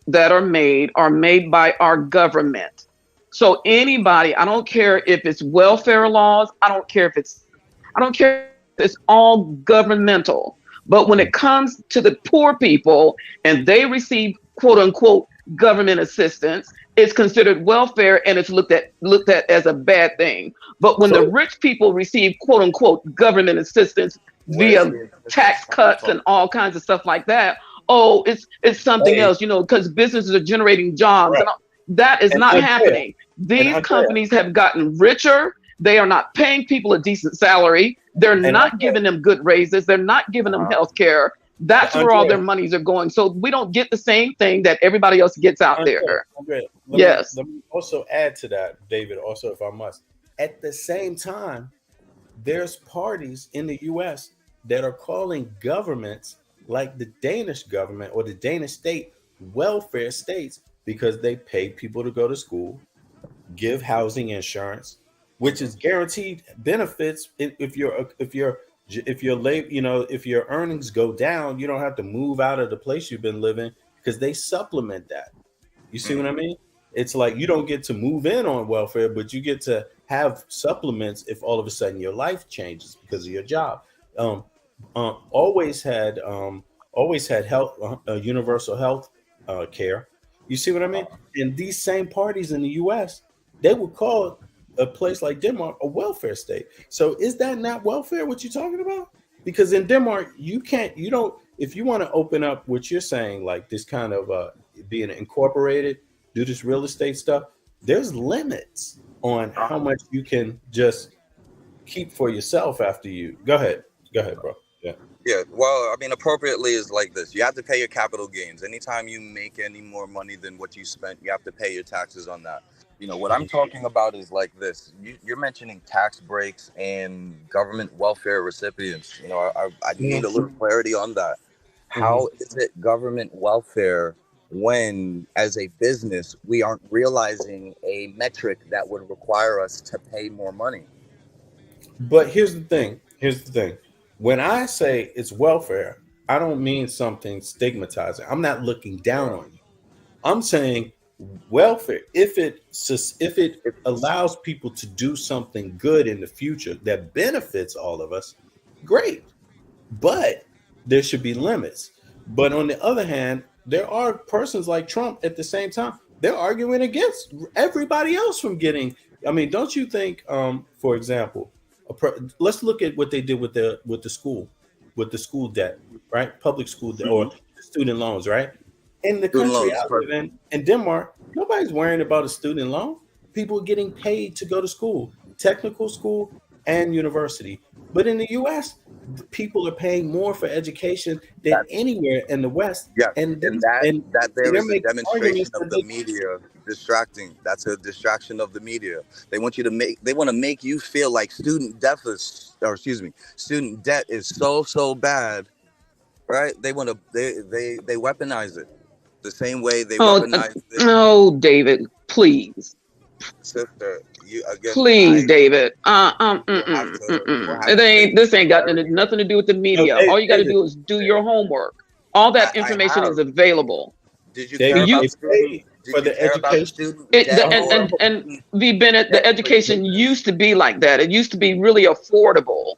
that are made by our government. So anybody, I don't care if it's welfare laws, I don't care if it's all governmental. But when it comes to the poor people and they receive quote unquote government assistance, it's considered welfare and it's looked at as a bad thing. But when the rich people receive quote unquote government assistance via tax cuts and all kinds of stuff like that, oh, it's something else, you know, because businesses are generating jobs. Right. And that is And not unfair. happening. These companies have gotten richer. They are not paying people a decent salary. They're not giving them good raises. They're not giving them health care. That's where all their monies are going. So we don't get the same thing that everybody else gets out there. Let me also add to that, David, also, if I must. At the same time, there's parties in the US that are calling governments like the Danish government or the Danish state welfare states because they pay people to go to school, give housing insurance, which is guaranteed benefits. If your earnings go down, you don't have to move out of the place you've been living because they supplement that. You see what I mean? It's like you don't get to move in on welfare, but you get to have supplements if all of a sudden your life changes because of your job. Always had health, universal health care. You see what I mean? And these same parties in the U.S., they would call a place like Denmark a welfare state. So is that not welfare? What you're talking about? Because in Denmark, if you want to open up what you're saying, like this kind of being incorporated, do this real estate stuff, there's limits on how much you can just keep for yourself after you. Go ahead, bro. Yeah, well, I mean, appropriately is like this. You have to pay your capital gains. Anytime you make any more money than what you spent, you have to pay your taxes on that. You know, what I'm talking about is like this. You're mentioning tax breaks and government welfare recipients. You know, I need a little clarity on that. How is it government welfare when, as a business, we aren't realizing a metric that would require us to pay more money? But here's the thing. When I say it's welfare, I don't mean something stigmatizing. I'm not looking down on you. I'm saying welfare, if it allows people to do something good in the future that benefits all of us, great. But there should be limits. But on the other hand, there are persons like Trump at the same time, they're arguing against everybody else from getting. I mean, don't you think, for example, let's look at what they did with the school debt, right? Public school debt or student loans, right? In the country I live in Denmark, nobody's worrying about a student loan. People are getting paid to go to school, technical school and university. But in the US, people are paying more for education than anywhere in the West. Yeah, and that there is a demonstration of the media distracting. That's a distraction of the media. They want to make you feel like student debt is so bad, right? They weaponize it the same way they weaponize it. Oh, David, please. Sister, David. This ain't got nothing to do with the media. All you got to do is do your homework. All that information is available. Did you care about for the education? And V. Bennett, the education used to be like that. It used to be really affordable.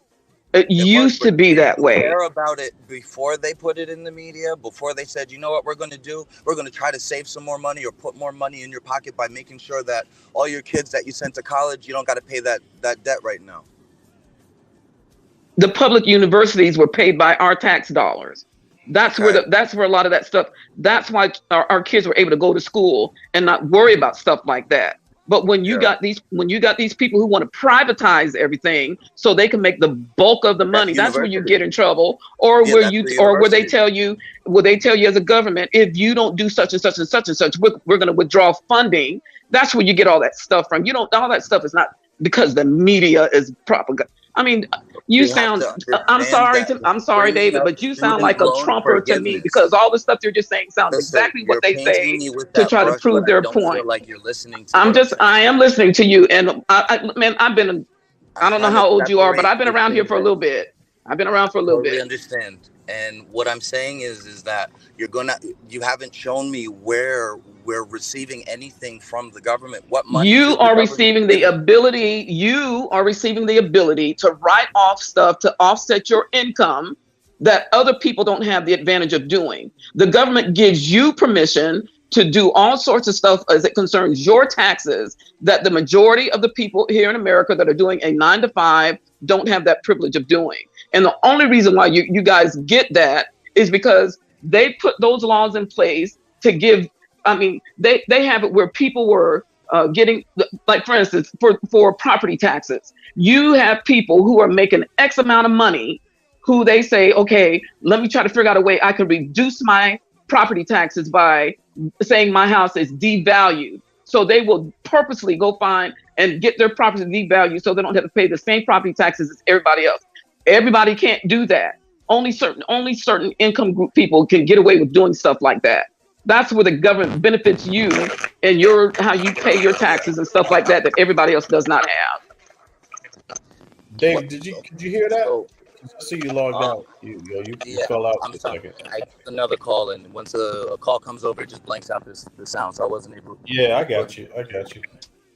It used to be that way. Care about it before they put it in the media, before they said, you know what we're going to do? We're going to try to save some more money or put more money in your pocket by making sure that all your kids that you sent to college, you don't got to pay that debt right now. The public universities were paid by our tax dollars. That's where a lot of that stuff. That's why our kids were able to go to school and not worry about stuff like that. But when you got these people who want to privatize everything so they can make the bulk of the money, that's where you get in trouble. Or where they tell you as a government, if you don't do such and such and such and such, we're going to withdraw funding. That's where you get all that stuff from. All that stuff is not because the media is propaganda. I mean, you sound. I'm sorry, David, but you sound like a Trumper to me because all the stuff you're just saying sounds exactly what they say to try to prove their point. Like you're listening to I am listening to you, and I don't know how old you are, but I've been around here for a little bit. I understand. And what I'm saying is that you haven't shown me where we're receiving anything from the government. What money you are receiving the ability to write off stuff to offset your income that other people don't have the advantage of doing. The government gives you permission to do all sorts of stuff as it concerns your taxes that the majority of the people here in America that are doing a 9 to 5 don't have that privilege of doing. And the only reason why you guys get that is because they put those laws in place to give, I mean, they have it where people were getting, like, for instance, for property taxes, you have people who are making X amount of money who they say, okay, let me try to figure out a way I can reduce my property taxes by saying my house is devalued. So they will purposely go find and get their property devalued so they don't have to pay the same property taxes as everybody else. Everybody can't do that. Only certain income group people can get away with doing stuff like that. That's where the government benefits you and how you pay your taxes and stuff like that everybody else does not have. Dave, did you hear that? I see you logged out. You fell out for a second. I get another call, and once a call comes over, it just blanks out the sound, so I wasn't able to. Yeah, I got you.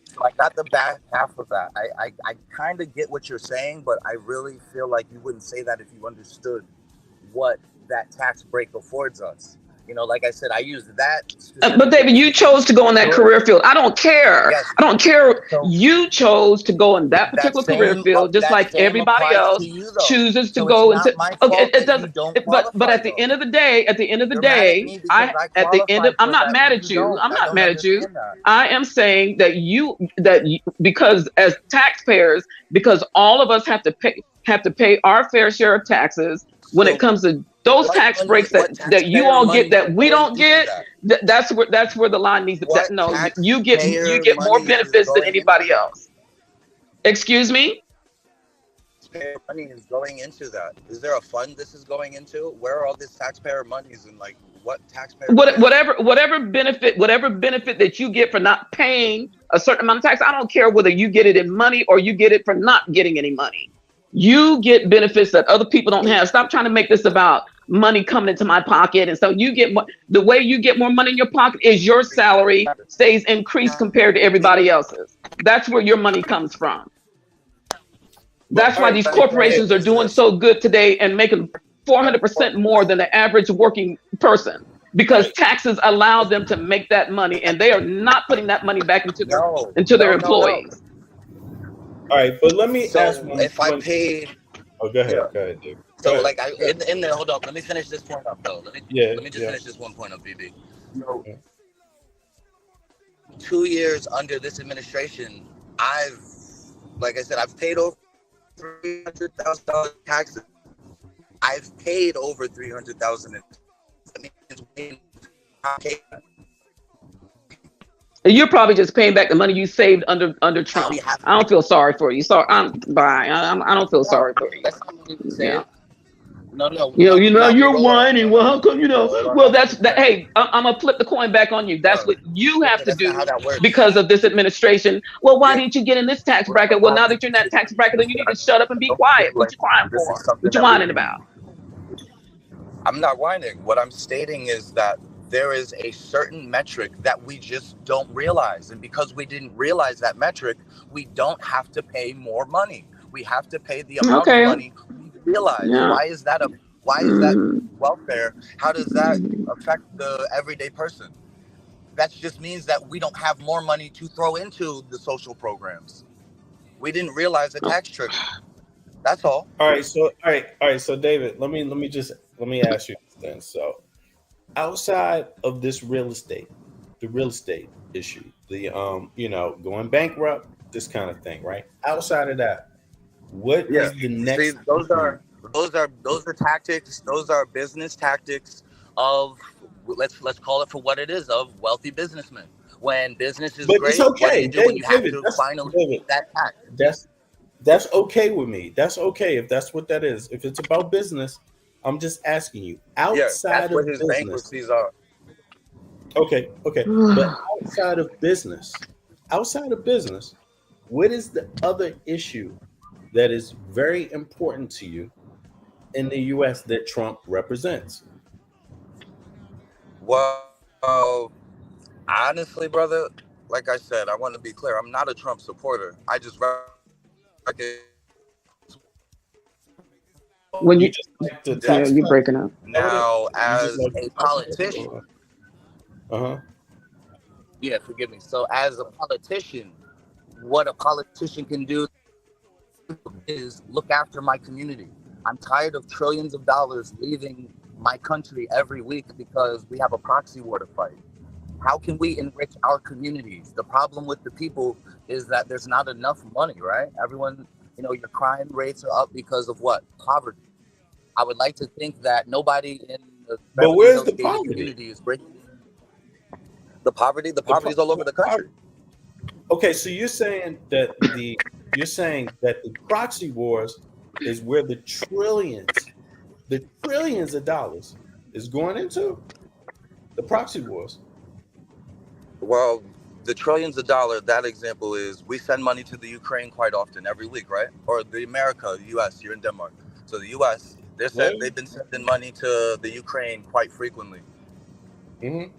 So I got the back half of that. I kind of get what you're saying, but I really feel like you wouldn't say that if you understood what that tax break affords us. You know, like I said, I used that. But David, you chose to go in that career field. I don't care. Yes. I don't care. So, you chose to go in that particular career field, just like everybody else chooses to go into. Okay, it doesn't. But at the end of the day, I'm not mad at you. I'm not mad at you. I am saying that because as taxpayers, because all of us have to pay our fair share of taxes when it comes to those tax breaks that you all get that we don't get. That's where the line needs to be. No, you get more benefits than anybody else. Excuse me? Taxpayer money is going into that. Is there a fund this is going into? Where are all this taxpayer monies and like what taxpayer? Whatever benefit that you get for not paying a certain amount of tax. I don't care whether you get it in money or you get it for not getting any money. You get benefits that other people don't have. Stop trying to make this about money coming into my pocket. And so you get the way you get more money in your pocket is your salary stays increased compared to everybody else's. That's where your money comes from. That's why these corporations are doing so good today and making 400% more than the average working person, because taxes allow them to make that money and they are not putting that money back into their employees. All right, but let me ask one. If I paid, go ahead, Dave. So like in there, hold up. Let me finish this point up though. Let me just finish this one point up, BB. So, 2 years under this administration, like I said, I've paid over $300,000 taxes. I've paid over $300,000. You're probably just paying back the money you saved under Trump. I don't feel sorry for you. Sorry, I don't feel sorry for you. Yeah. No. You're whining. Well, how come? Well, that's that. Hey, I'm gonna flip the coin back on you. That's what you have to do because of this administration. Well, why didn't you get in this tax bracket? Well, now that you're in that tax bracket, then you need to shut up and be quiet. What you crying for? What you whining about? I'm not whining. What I'm stating is that there is a certain metric that we just don't realize. And because we didn't realize that metric, we don't have to pay more money. We have to pay the amount of money we realize. Yeah. Why is that welfare? How does that affect the everyday person? That just means that we don't have more money to throw into the social programs. We didn't realize the tax trigger. That's all. All right. So David, let me ask you this then. So outside of this the real estate issue, the going bankrupt, this kind of thing, right? Outside of that, what is the next? See, those are tactics. Those are business tactics of let's call it for what it is, of wealthy businessmen. When business is great, it's okay. When you have to finally that tax. That's okay with me. That's okay if that's what that is. If it's about business, I'm just asking you. Outside of business, bankruptcies are. Okay. But outside of business, what is the other issue that is very important to you in the U.S. that Trump represents? Well, honestly, brother, like I said, I want to be clear. I'm not a Trump supporter. I just when you're breaking up now as a politician. Yeah, forgive me. So as a politician, what a politician can do is look after my community. I'm tired of trillions of dollars leaving my country every week because we have a proxy war to fight. How can we enrich our communities? The problem with the people is that there's not enough money, right? Everyone, your crime rates are up because of what? Poverty. I would like to think that nobody in the But Beverly where's Hills the gated poverty? community is breaking the poverty. The poverty is all over the country. Okay, so you're saying that the proxy wars is where the trillions of dollars is going into the proxy wars. Well, the trillions of dollars, that example is we send money to the Ukraine quite often, every week, right? Or the America, US, you're in Denmark. So the US, they've been sending money to the Ukraine quite frequently. Mm-hmm.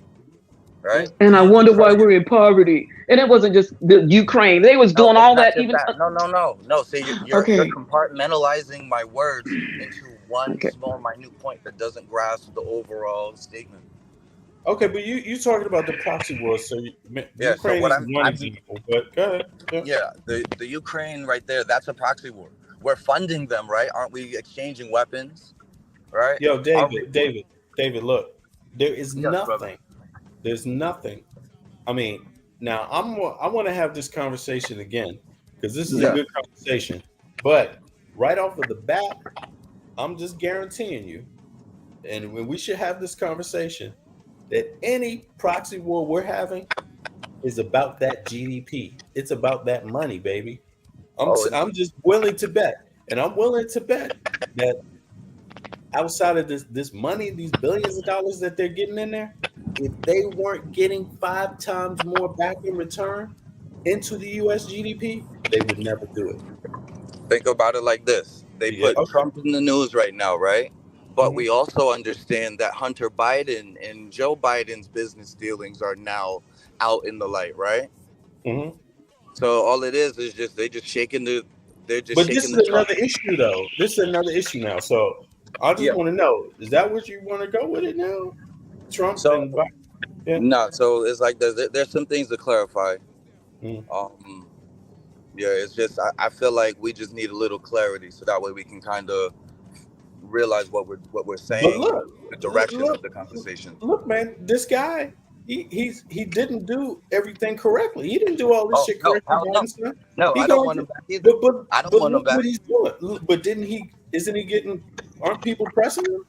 Right? And I wonder why we're in poverty. And it wasn't just the Ukraine. They was doing all that even. No. See, you're Okay. compartmentalizing my words into one Okay. small, minute point that doesn't grasp the overall statement. Okay, but you talking about the proxy wars, so Ukraine so what is one example. But go ahead. Yeah, the Ukraine right there, that's a proxy war. We're funding them, right? Aren't we exchanging weapons? Right? Yo, David, look, there is nothing. Brother. There's nothing. I mean, now I want to have this conversation again because this is a good conversation. But right off of the bat, I'm just guaranteeing you, and when we should have this conversation, that any proxy war we're having is about that GDP. It's about that money, baby. I'm just willing to bet, and I'm willing to bet that outside of this money, these billions of dollars that they're getting in there, if they weren't getting 5 times more back in return into the US GDP, they would never do it. Think about it like this. They put Trump in the news right now, right? But we also understand that Hunter Biden and Joe Biden's business dealings are now out in the light, right? Mm-hmm. So all it is just they're just shaking the. But this is another issue, though. This is another issue now. So I just want to know: is that what you want to go with it now? Trump and Biden? Yeah. No. So it's like there's some things to clarify. Mm-hmm. Yeah, it's just I feel like we just need a little clarity, so that way we can kind of realize what we're saying, the direction of the conversation. Look, man, this guy, he didn't do everything correctly. He didn't do all this shit correctly. No, I don't want him back either. I don't want him back. What he's doing. But isn't he getting? Aren't people pressing him?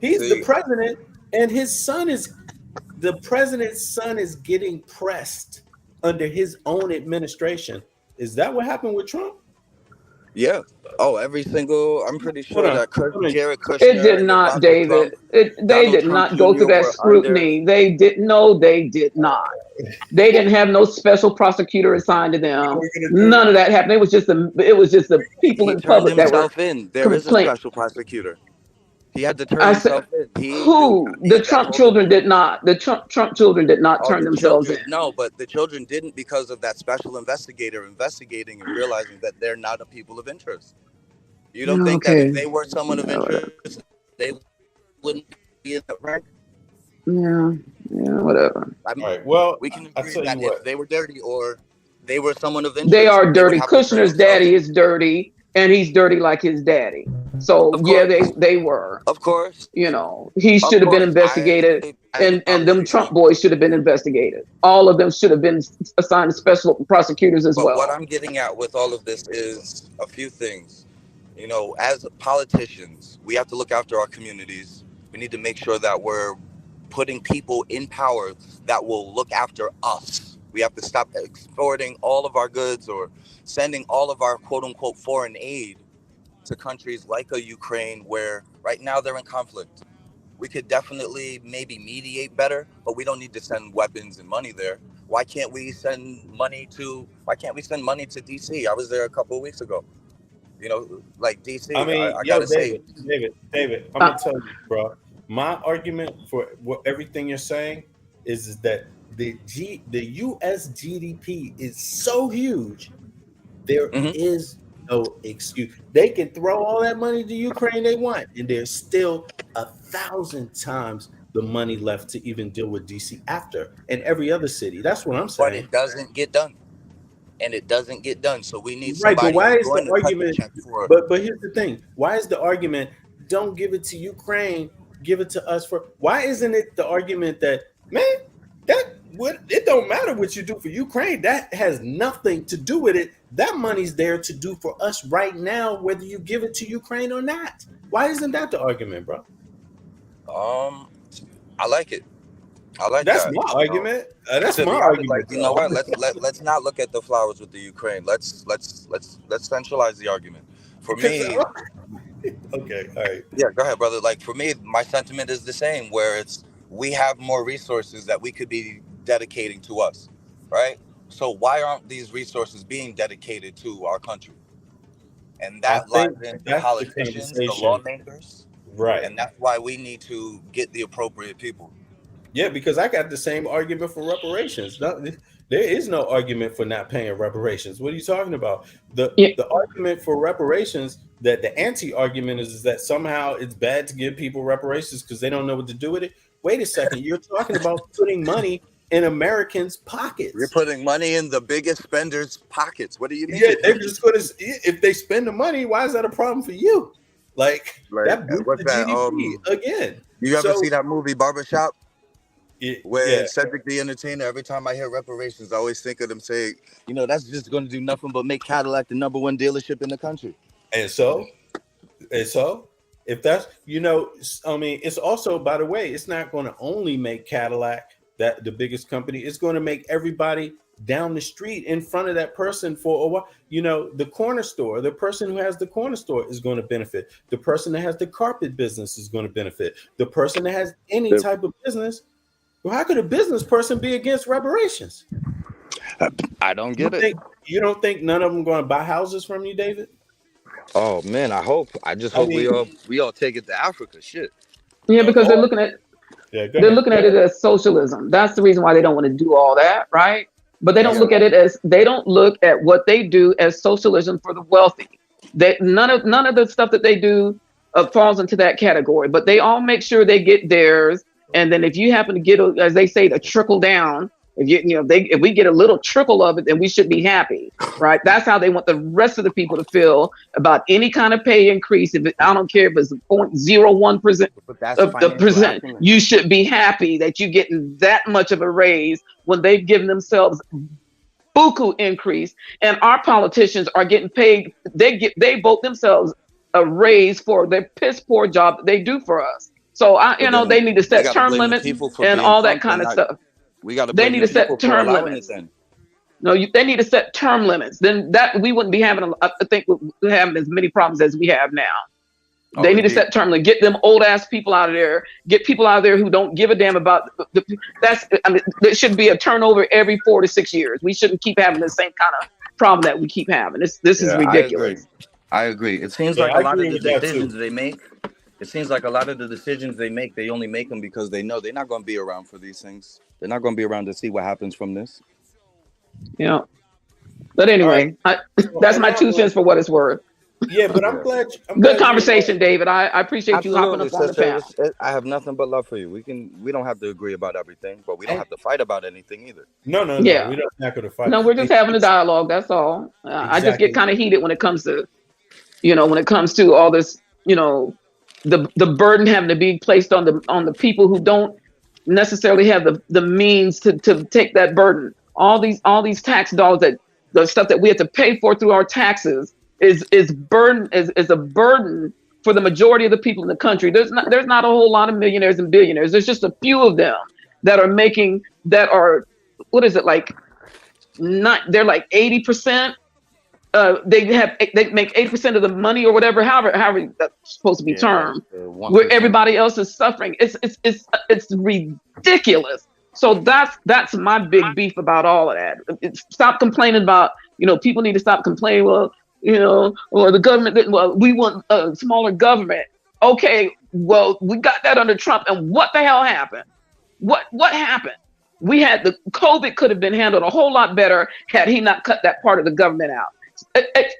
He's the president, and his son is the president's son is getting pressed under his own administration. Is that what happened with Trump? Yeah. Oh, I'm pretty sure that Jared Kushner. It did not, David. They did not go through that scrutiny. They did not. They didn't have no special prosecutor assigned to them. None of that happened. It was just the people in public that were in. There is a special prosecutor. He had to turn himself in. The Trump children did not. The Trump children did not turn themselves in. No, but the children didn't because of that special investigator investigating and realizing that they're not a people of interest. You don't think that if they were someone of interest, they wouldn't be in that rank? Yeah, whatever. I mean, all right, well, we can agree that if they were dirty or they were someone of interest, they are dirty. Kushner's daddy is dirty, and he's dirty like his daddy. So they were. Of course. He should have been investigated, and them Trump boys should have been investigated. All of them should have been assigned to special prosecutors as well. What I'm getting at with all of this is a few things. As politicians, we have to look after our communities. We need to make sure that we're putting people in power that will look after us. We have to stop exporting all of our goods or sending all of our quote unquote foreign aid to countries like Ukraine, where right now they're in conflict. We could definitely maybe mediate better, but we don't need to send weapons and money there. Why can't we send money to DC? I was there a couple of weeks ago. Like DC. I mean, I gotta say, David, I'm gonna tell you, bro. My argument for everything you're saying is that the US GDP is so huge, there is no excuse. They can throw all that money to Ukraine they want, and there's still 1,000 times the money left to even deal with DC after and every other city. That's what I'm But saying. it doesn't get done. And it doesn't get done. So we need Right, but somebody why who's is the going to cut the argument? check for it. But here's the thing: why is the argument? Don't give it to Ukraine. Give it to us for. Why isn't it the argument that it don't matter what you do for Ukraine? That has nothing to do with it. That money's there to do for us right now, whether you give it to Ukraine or not. Why isn't that the argument, bro? I like it. I like That's that. my argument. That's To my be honest, argument. like, you know what? Let's not look at the flowers with the Ukraine. Let's centralize the argument. For me, okay, all right. yeah, go ahead, brother. Like for me, my sentiment is the same. Where it's we have more resources that we could be dedicating to us, right? So why aren't these resources being dedicated to our country? And that lies in the politicians, the lawmakers, right? And that's why we need to get the appropriate people. Yeah, because I got the same argument for reparations. There is no argument for not paying reparations. What are you talking about? The argument for reparations, that the anti-argument is that somehow it's bad to give people reparations because they don't know what to do with it. Wait a second, you're talking about putting money in Americans' pockets. You're putting money in the biggest spenders' pockets. What do you mean? Yeah, they're just going to. If they spend the money, why is that a problem for you? Like that boosts the GDP again. You ever see that movie Barbershop? Where Cedric the Entertainer, every time I hear reparations, I always think of them saying, you know, that's just going to do nothing but make Cadillac the #1 dealership in the country. And so if that's, you know, I mean, it's also, by the way, it's not going to only make Cadillac that the biggest company. It's going to make everybody down the street in front of that person for a while. You know, the corner store, the person who has the corner store is going to benefit. The person that has the carpet business is going to benefit. The person that has any type of business. Well, how could a business person be against reparations? I don't get it. You don't think none of them going to buy houses from you, David? Oh man, I hope. I just hope we all take it to Africa. Shit. Yeah, because they're looking at it as socialism. That's the reason why they don't want to do all that, right? But they don't look at it as what they do as socialism for the wealthy. None of the stuff that they do falls into that category. But they all make sure they get theirs. And then if you happen to get, as they say, the trickle down, if we get a little trickle of it, then we should be happy, right? That's how they want the rest of the people to feel about any kind of pay increase. I don't care if it's 0.01% of the percent, you should be happy that you're getting that much of a raise when they've given themselves buku increase. And our politicians are getting paid. They vote themselves a raise for their piss poor job that they do for us. So they need to set term limits and all that kind of stuff. They need to set term limits. They need to set term limits. Then that we wouldn't be having having as many problems as we have now. They need to set term limits. Get them old ass people out of there. Get people out of there who don't give a damn about there should be a turnover every 4 to 6 years. We shouldn't keep having the same kind of problem that we keep having. This is ridiculous. I agree. It seems like a lot of the decisions they make. It seems like a lot of the decisions they make, they only make them because they know they're not going to be around for these things. They're not going to be around to see what happens from this. Yeah. But anyway, that's my 2 cents for what it's worth. Yeah, but I'm glad. Good conversation, David. I appreciate you hopping up on the panel. I have nothing but love for you. We don't have to agree about everything, but we don't have to fight about anything either. No. Yeah. We're not going to fight. No, we're just having a dialogue. That's all. I just get kind of heated when it comes to, all this, the burden having to be placed on the people who don't necessarily have the means to take that burden. All these tax dollars, that the stuff that we have to pay for through our taxes is a burden for the majority of the people in the country. There's not a whole lot of millionaires and billionaires. There's just a few of them that are what is it, like, they're like 80%. They make 8% of the money or whatever, however that's supposed to be termed, where everybody else is suffering. It's ridiculous. So that's my big beef about all of that. Stop complaining about, people need to stop complaining. Well, or the government, we want a smaller government. Okay, well, we got that under Trump, and what the hell happened? What happened? We had the COVID could have been handled a whole lot better had he not cut that part of the government out.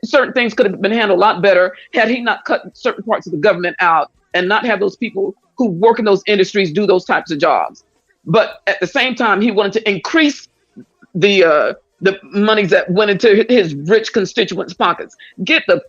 Certain things could have been handled a lot better had he not cut certain parts of the government out and not have those people who work in those industries do those types of jobs. But at the same time, he wanted to increase the monies that went into his rich constituents' pockets. Get the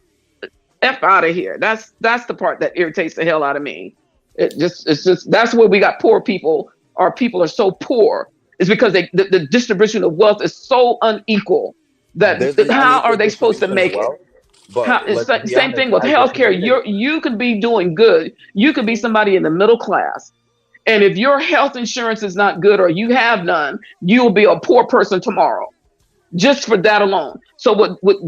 F out of here. That's the part that irritates the hell out of me. It's just that's where we got poor people. Our people are so poor. It's because the distribution of wealth is so unequal that how are they supposed to make it? Same thing with healthcare. You could be doing good. You could be somebody in the middle class. And if your health insurance is not good or you have none, you will be a poor person tomorrow. Just for that alone. So what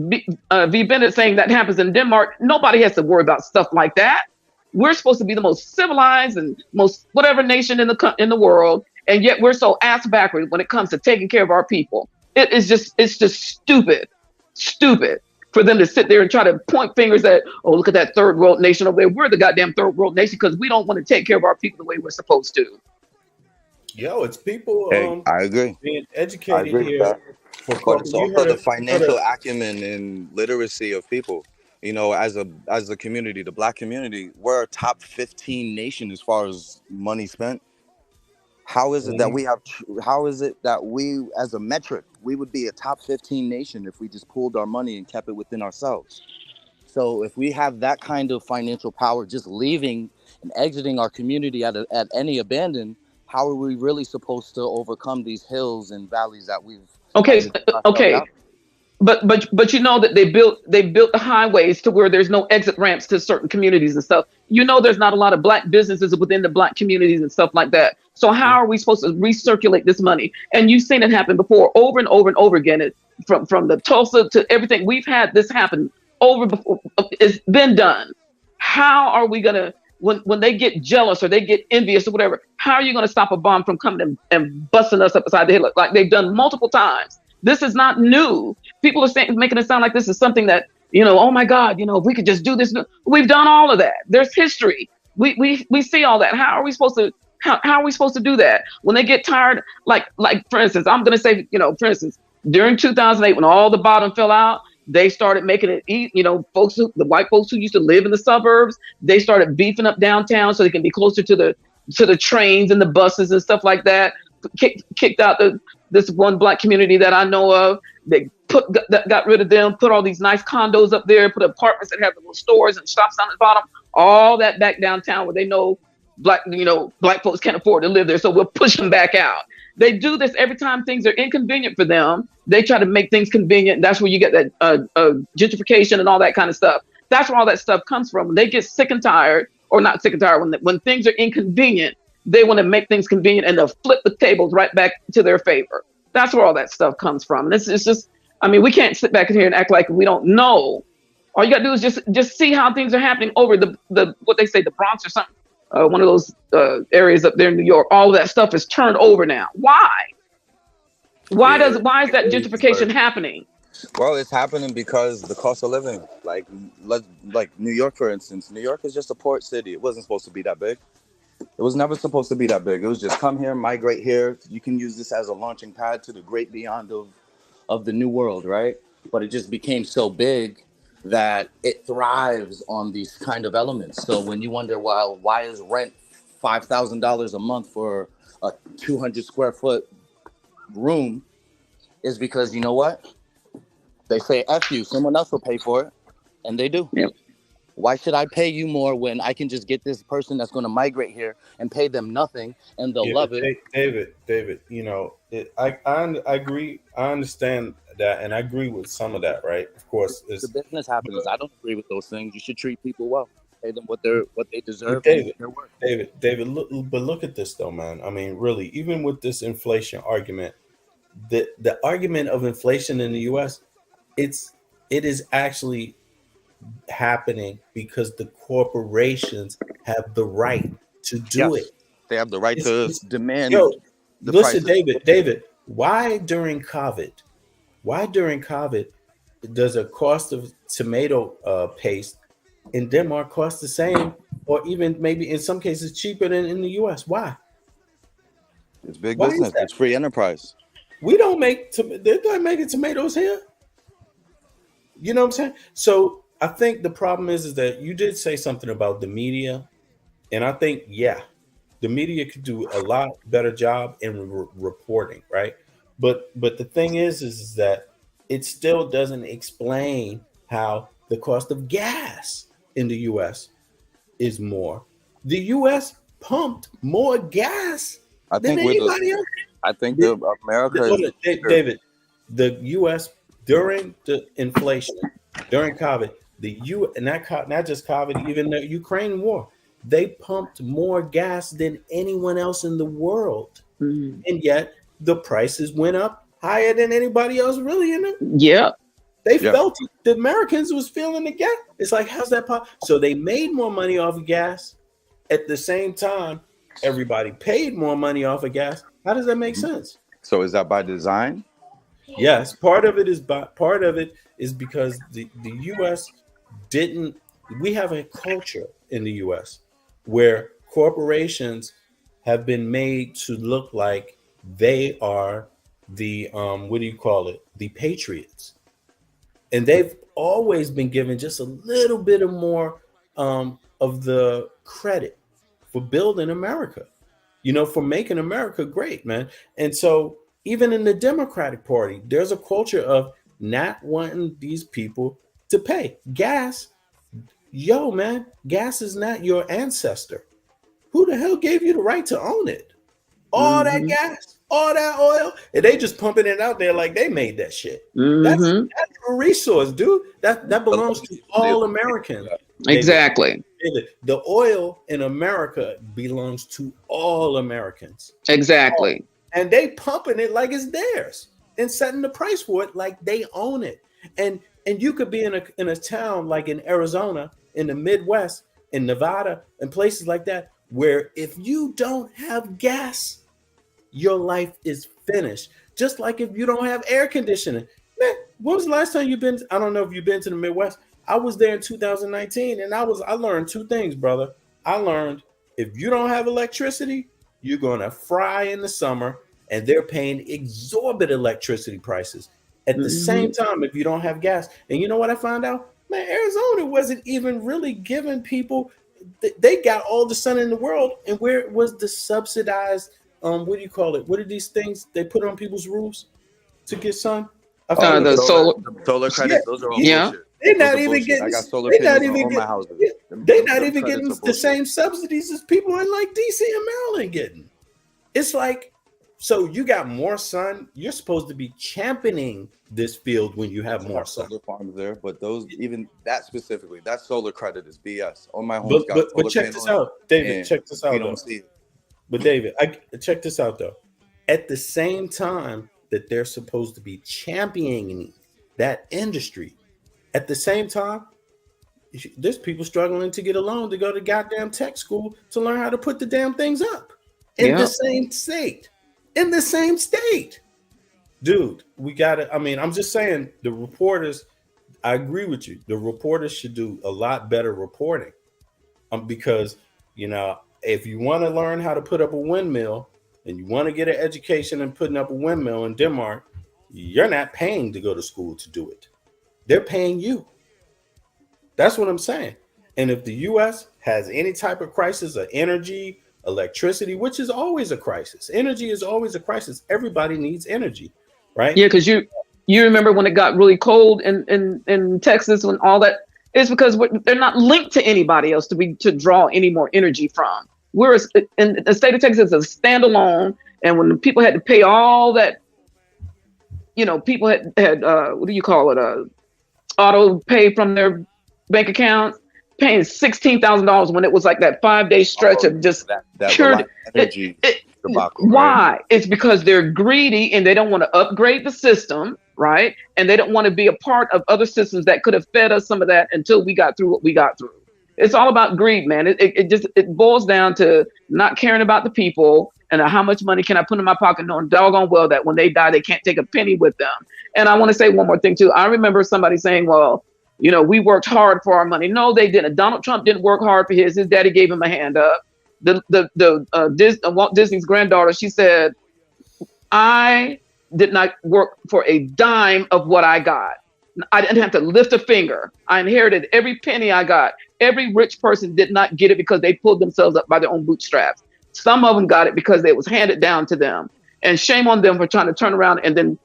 V. Bennett saying that happens in Denmark, nobody has to worry about stuff like that. We're supposed to be the most civilized and most whatever nation in the world, and yet we're so ass backward when it comes to taking care of our people. It's just stupid for them to sit there and try to point fingers at, oh, look at that third world nation over there. We're the goddamn third world nation because we don't want to take care of our people the way we're supposed to. Yo, it's people I agree. Being educated here. But it's also the financial acumen and literacy of people. You know, as a community, the Black community, we're a top 15 nation as far as money spent. How is it that we have? How is it that we, as a metric, we would be a top 15 nation if we just pooled our money and kept it within ourselves? So if we have that kind of financial power, just leaving and exiting our community at any abandon, how are we really supposed to overcome these hills and valleys that we've? Okay. But you know that they built the highways to where there's no exit ramps to certain communities and stuff. You know, there's not a lot of Black businesses within the Black communities and stuff like that. So how are we supposed to recirculate this money? And you've seen it happen before, over and over and over again. From the Tulsa to everything, we've had this happen over before. It's been done. How are we gonna, when they get jealous or they get envious or whatever? How are you gonna stop a bomb from coming and busting us upside the head like they've done multiple times? This is not new. People are making it sound like this is something that, you know, oh my God, you know, if we could just do this. We've done all of that. There's history. We see all that. How are we supposed to do that? When they get tired, like for instance, I'm gonna say, you know, for instance, during 2008, when all the bottom fell out, they started making it eat, you know, the white folks who used to live in the suburbs, they started beefing up downtown so they can be closer to the trains and the buses and stuff like that. Kicked out this one Black community that I know of. They got rid of them, put all these nice condos up there, put apartments that have little stores and shops down at the bottom, all that back downtown where they know Black folks can't afford to live there. So we'll push them back out. They do this every time things are inconvenient for them. They try to make things convenient. That's where you get that gentrification and all that kind of stuff. That's where all that stuff comes from. When they get sick and tired, or not sick and tired, when things are inconvenient, they want to make things convenient and they'll flip the tables right back to their favor. That's where all that stuff comes from. And it's just, I mean, we can't sit back here and act like we don't know. All you got to do is just see how things are happening over the what they say, the Bronx or something. One of those areas up there in New York. All of that stuff is turned over now. Why? Why is that gentrification happening? Well, it's happening because the cost of living. Like New York, for instance. New York is just a port city. It wasn't supposed to be that big. It was never supposed to be that big. It was just come here, migrate here. You can use this as a launching pad to the great beyond of the new world, right? But it just became so big that it thrives on these kind of elements. So when you wonder, well, why is rent $5,000 a month for a 200 square foot room, is because, you know what? They say, F you, someone else will pay for it. And they do. Yep. Why should I pay you more when I can just get this person that's going to migrate here and pay them nothing and they'll love it? David, you know, I agree. I understand that, and I agree with some of that, right? Of course, the business happens. I don't agree with those things. You should treat people well, pay them what they deserve. David, look at this though, man. I mean, really, even with this inflation argument, the argument of inflation in the U.S., it is actually happening because the corporations have the right to do it. They have the right to demand. Listen, David, why during COVID does a cost of tomato paste in Denmark cost the same, or even maybe in some cases cheaper than in the U.S.? Why? It's big business. It's free enterprise. They're not making tomatoes here. You know what I'm saying? So I think the problem is that you did say something about the media And I think, yeah, the media could do a lot better job in reporting, right? But the thing is that it still doesn't explain how the cost of gas in the U.S. is more. The U.S. pumped more gas I than think we're the. anybody else. I think the America is. Hold on, David, the U.S. during the inflation, during COVID, not just COVID, even the Ukraine war, they pumped more gas than anyone else in the world, and yet the prices went up higher than anybody else. Really, in it. Yeah. They felt it. The Americans was feeling the gas. It's like, how's that possible? So they made more money off of gas. At the same time, everybody paid more money off of gas. How does that make sense? So is that by design? Yes, part of it is because the U.S. didn't. We have a culture in the U.S. where corporations have been made to look like they are the the patriots. And they've always been given just a little bit of more of the credit for building America, for making America great, man. And so even in the Democratic Party, there's a culture of not wanting these people to pay. Gas, man, gas is not your ancestor. Who the hell gave you the right to own it? All that gas, all that oil, and they just pumping it out there like they made that shit. That's a resource, dude. That belongs to all Americans. Exactly. David, the oil in America belongs to all Americans. Exactly. And they pumping it like it's theirs and setting the price for it like they own it. And you could be in a town like in Arizona, in the Midwest, in Nevada, and places like that, where if you don't have gas, your life is finished. Just like if you don't have air conditioning. Man, when was the last time you've been? I don't know if you've been to the Midwest. I was there in 2019, and I learned two things, brother. I learned if you don't have electricity, you're gonna fry in the summer, and they're paying exorbitant electricity prices. At the same time, if you don't have gas, and you know what I found out? Man, Arizona wasn't even really giving people. They got all the sun in the world, and where was the subsidized? What do you call it? What are these things they put on people's roofs to get sun? The solar credits. Yeah, those are all bullshit. They're not even getting. I got solar panels on all my houses. They're not even getting the same subsidies as people in like DC and Maryland getting. It's like, so you got more sun. You're supposed to be championing this field when you have more sun. Solar farms there, but those, even that specifically, that solar credit is BS. On my home, but check this out, David. Check this out. We don't see it. But David, check this out though. At the same time that they're supposed to be championing that industry, at the same time, there's people struggling to get a loan to go to goddamn tech school to learn how to put the damn things up in the same state. In the same state. Dude, we gotta, I'm just saying, the reporters, I agree with you. The reporters should do a lot better reporting. Because, if you want to learn how to put up a windmill and you want to get an education in putting up a windmill in Denmark, you're not paying to go to school to do it. They're paying you. That's what I'm saying. And if the U.S. has any type of crisis of energy, electricity, which is always a crisis. Energy is always a crisis. Everybody needs energy, right? Yeah, because you remember when it got really cold in Texas when all that, it's because they're not linked to anybody else to draw any more energy from. We're in the state of Texas is a standalone, and when people had to pay all that, people had what do you call it, auto pay from their bank accounts, paying $16,000 when it was like that 5-day stretch of just that pure energy. Why? Right? It's because they're greedy and they don't want to upgrade the system, right? And they don't want to be a part of other systems that could have fed us some of that until we got through what we got through. It's all about greed, man. It boils down to not caring about the people and how much money can I put in my pocket, knowing doggone well that when they die, they can't take a penny with them. And I want to say one more thing too. I remember somebody saying, well, we worked hard for our money. No, they didn't. Donald Trump didn't work hard for his. His daddy gave him a hand up. Walt Disney's granddaughter, she said, I did not work for a dime of what I got. I didn't have to lift a finger. I inherited every penny I got. Every rich person did not get it because they pulled themselves up by their own bootstraps. Some of them got it because it was handed down to them. And shame on them for trying to turn around and then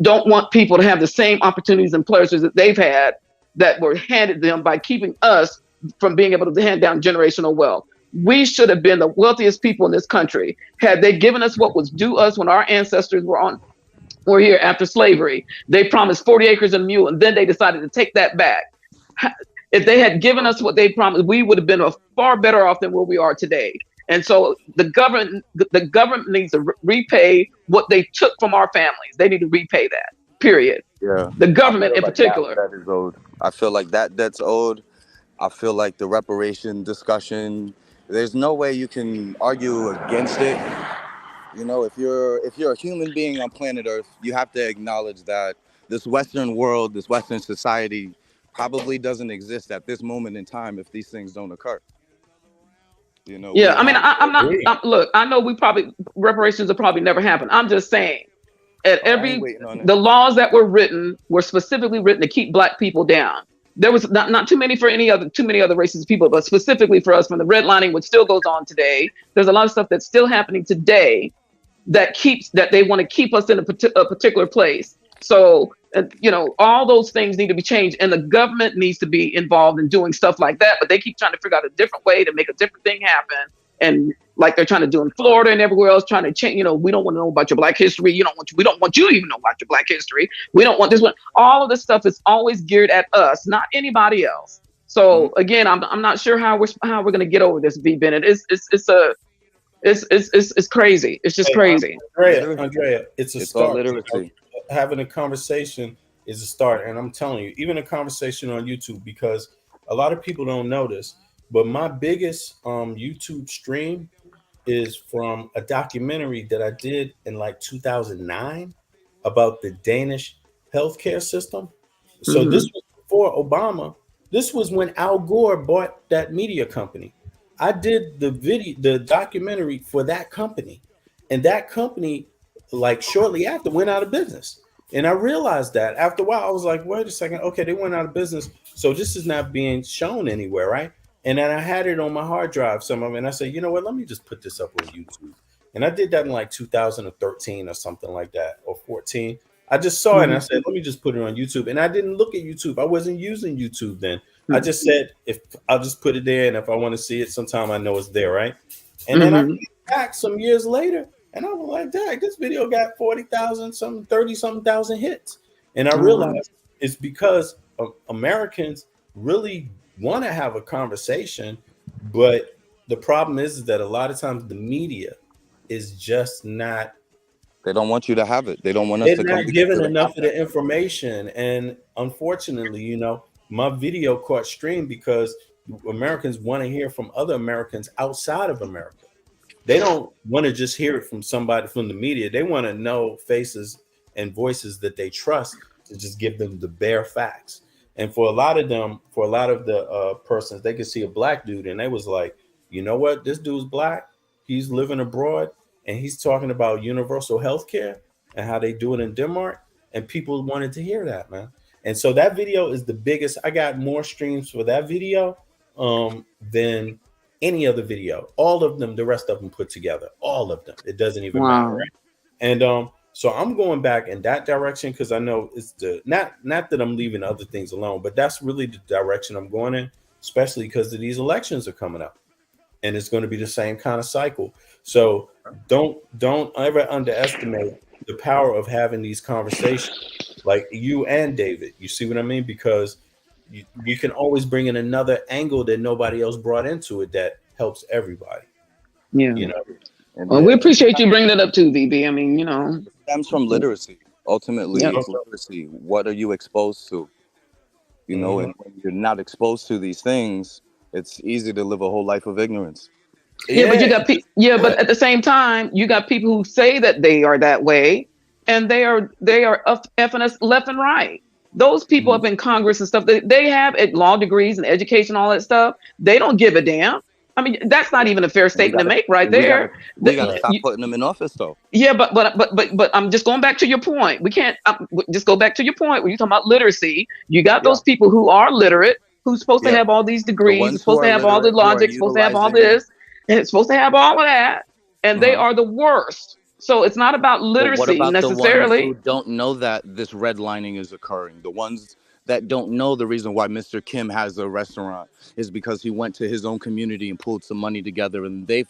don't want people to have the same opportunities and pleasures that they've had that were handed them by keeping us from being able to hand down generational wealth. We should have been the wealthiest people in this country had they given us what was due us when our ancestors were here after slavery. They promised 40 acres and a mule, and then they decided to take that back. If they had given us what they promised, we would have been far better off than where we are today. And so the government needs to repay what they took from our families. They need to repay that, period. Yeah. The government in particular. That is owed. I feel like that's owed. I feel like the reparation discussion, there's no way you can argue against it. You know, if you're a human being on planet Earth, you have to acknowledge that this Western world, this Western society probably doesn't exist at this moment in time if these things don't occur. You know. Yeah, I mean, I'm not. Look, I know reparations will probably never happen. I'm just saying, the laws that were written were specifically written to keep Black people down. There was not too many other racist people, but specifically for us, from the redlining, which still goes on today. There's a lot of stuff that's still happening today that they want to keep us in a particular place. So, you know, all those things need to be changed, and the government needs to be involved in doing stuff like that. But they keep trying to figure out a different way to make a different thing happen. And like they're trying to do in Florida and everywhere else, trying to change, you know, we don't want to know about your Black history. We don't want you to even know about your Black history. We don't want this one. All of this stuff is always geared at us, not anybody else. So again, I'm not sure how we're going to get over this, V. Bennett. It's crazy. It's just crazy. Andrea, it's start. Literacy. Having a conversation is a start, and I'm telling you, even a conversation on YouTube, because a lot of people don't know this, but my biggest YouTube stream is from a documentary that I did in like 2009 about the Danish healthcare system. So this was before Obama. This was when Al Gore bought that media company. I did the documentary for that company, and that company, like shortly after, went out of business. And I realized that after a while, I was like, wait a second, okay, they went out of business, so this is not being shown anywhere, right? And then I had it on my hard drive, some of it, and I said, you know what, let me just put this up on YouTube. And I did that in like 2013 or something like that, or 14. I just saw it and I said, let me just put it on YouTube. And I didn't look at YouTube. I wasn't using YouTube then. I just said, if I'll just put it there, and if I want to see it sometime, I know it's there, right? And then I came back some years later, and I was like, dang, this video got 40,000, some 30-something thousand hits. And I realized it's because Americans really want to have a conversation, but the problem is that a lot of times the media is just not. They don't want you to have it. They don't want us to come. They're not giving enough of the information. And unfortunately, you know, my video caught stream because Americans want to hear from other Americans outside of America. They don't want to just hear it from somebody from the media. They want to know faces and voices that they trust to just give them the bare facts. And for a lot of the persons, they could see a Black dude and they was like, you know what? This dude's Black. He's living abroad and he's talking about universal health care and how they do it in Denmark. And people wanted to hear that, man. And so that video is the biggest. I got more streams for that video than any other video. All of them, the rest of them put together. All of them. It doesn't even matter. Right? And so I'm going back in that direction because I know it's not that I'm leaving other things alone, but that's really the direction I'm going in, especially because these elections are coming up. And it's going to be the same kind of cycle. So don't ever underestimate the power of having these conversations, like you and David. You see what I mean? Because you can always bring in another angle that nobody else brought into it that helps everybody. Yeah, you know. Well, we appreciate you bringing it up too, VB. I mean, you know, it stems from literacy. Ultimately, it's literacy. What are you exposed to? You know, and when you're not exposed to these things, it's easy to live a whole life of ignorance. Yeah, but you got but at the same time, you got people who say that they are that way, and they are effing us left and right. Those people up in Congress and stuff, they have law degrees and education, all that stuff. They don't give a damn. I mean, that's not even a fair statement to make right there. We gotta stop putting them in office, though. Yeah, but I'm just going back to your point. We can't just go back to your point when you talk about literacy. You got those people who are literate, who's supposed to have all these degrees, supposed to have all the logic, supposed to have all this, and it's supposed to have all of that, and they are the worst. So it's not about literacy what about necessarily. The ones who don't know that this redlining is occurring? The ones that don't know the reason why Mr. Kim has a restaurant is because he went to his own community and pulled some money together, and they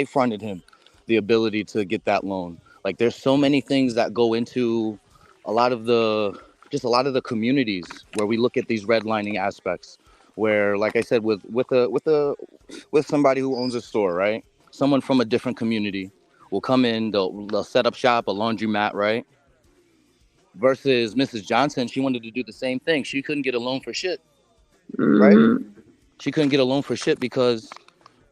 fronted him the ability to get that loan. Like, there's so many things that go into a lot of the communities where we look at these redlining aspects, where, like I said, with somebody who owns a store, right? Someone from a different community will come in, they'll set up shop, a laundromat, right? Versus Mrs. Johnson, she wanted to do the same thing. She couldn't get a loan for shit, right? She couldn't get a loan for shit because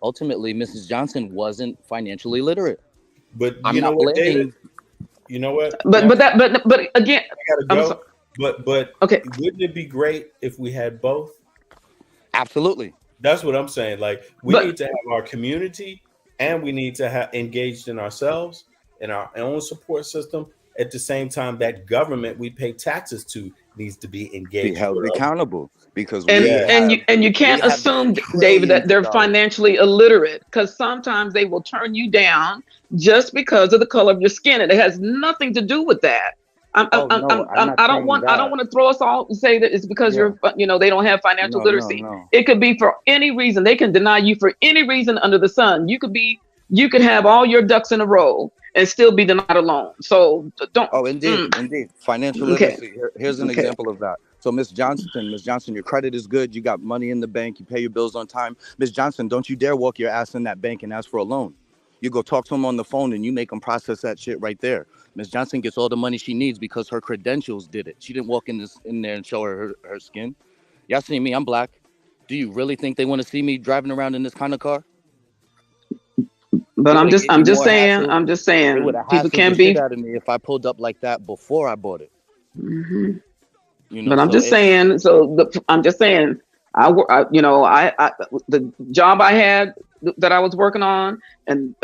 ultimately Mrs. Johnson wasn't financially literate. But you know what, David? You know what? But again, I gotta go. But okay, wouldn't it be great if we had both? Absolutely. That's what I'm saying. Like, we need to have our community, and we need to have engaged in ourselves and our own support system. At the same time, that government we pay taxes to needs to be engaged, be held accountable, because you can't assume, David, that they're financially illiterate, because sometimes they will turn you down just because of the color of your skin, and it has nothing to do with that. I don't want to throw us all and say that it's because you're they don't have financial literacy. No. It could be for any reason. They can deny you for any reason under the sun. You could have all your ducks in a row and still be denied a loan. So don't. Oh, indeed. Financial literacy. Here's an example of that. So Miss Johnson, your credit is good. You got money in the bank. You pay your bills on time. Miss Johnson, don't you dare walk your ass in that bank and ask for a loan. You go talk to them on the phone and you make them process that shit right there. Miss Johnson gets all the money she needs because her credentials did it. She didn't walk in there and show her skin. Y'all see me? I'm black. Do you really think they want to see me driving around in this kind of car? But I'm just saying. People can be out of me if I pulled up like that before I bought it. Mm-hmm. But I'm just saying. The job I had that I was working on and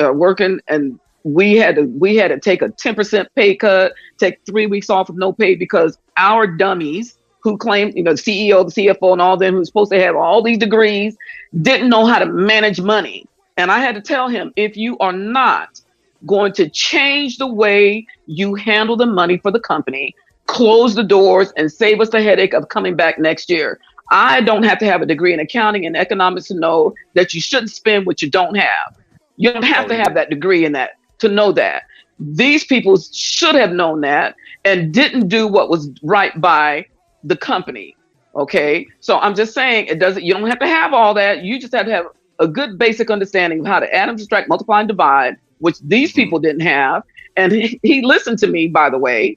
we had to take a 10% pay cut, take 3 weeks off with no pay because our dummies who claimed, the CEO, the CFO, and all them who's supposed to have all these degrees didn't know how to manage money. And I had to tell him, if you are not going to change the way you handle the money for the company, close the doors and save us the headache of coming back next year. I don't have to have a degree in accounting and economics to know that you shouldn't spend what you don't have. You don't have to have that degree in that to know that. These people should have known that and didn't do what was right by the company. Okay. So I'm just saying you don't have to have all that. You just have to have a good basic understanding of how to add and subtract, multiply and divide, which these people didn't have. And he listened to me, by the way.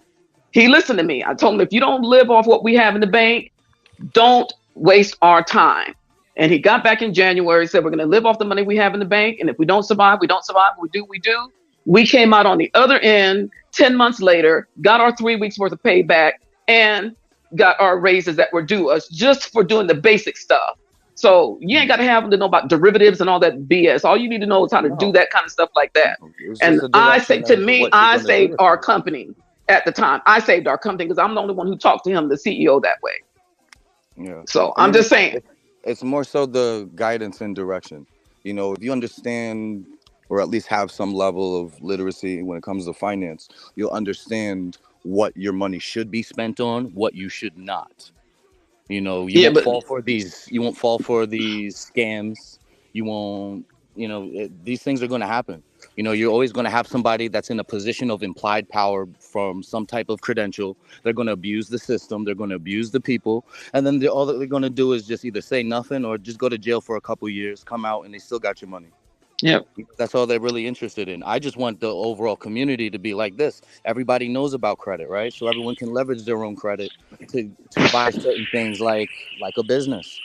He listened to me. I told him, if you don't live off what we have in the bank, don't waste our time. And he got back in January, said, we're going to live off the money we have in the bank. And if we don't survive, we don't survive. We do, we do. We came out on the other end 10 months later, got our 3 weeks worth of payback and got our raises that were due us just for doing the basic stuff. So you ain't got to have to know about derivatives and all that BS. All you need to know is how to do that kind of stuff like that. And I say, to me, I saved our company at the time. I saved our company because I'm the only one who talked to him, the CEO, that way. Yeah. So I'm just saying. It's more so the guidance and direction. If you understand or at least have some level of literacy when it comes to finance, you'll understand what your money should be spent on, what you should not. You won't fall for these scams. You won't, these things are going to happen. You're always going to have somebody that's in a position of implied power from some type of credential. They're going to abuse the system. They're going to abuse the people. And then all that they're going to do is just either say nothing or just go to jail for a couple years, come out, and they still got your money. Yep. That's all they're really interested in. I just want the overall community to be like this. Everybody knows about credit, right? So everyone can leverage their own credit to buy certain things like a business.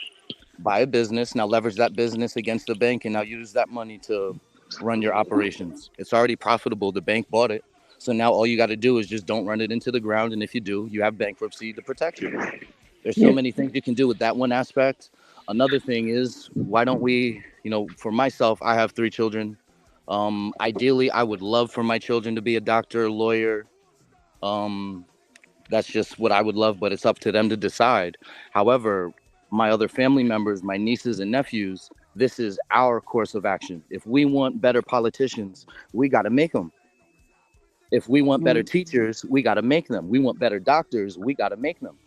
Buy a business, now leverage that business against the bank, and now use that money to run your operations. It's already profitable. The bank bought it. So now all you got to do is just don't run it into the ground. And if you do, you have bankruptcy to protect you. There's so many things you can do with that one aspect. Another thing is, why don't we, for myself, I have 3 children. Ideally, I would love for my children to be a doctor, lawyer. That's just what I would love, but it's up to them to decide. However, my other family members, my nieces and nephews, this is our course of action. If we want better politicians, we got to make them. If we want better teachers, we got to make them. We want better doctors, we got to make them.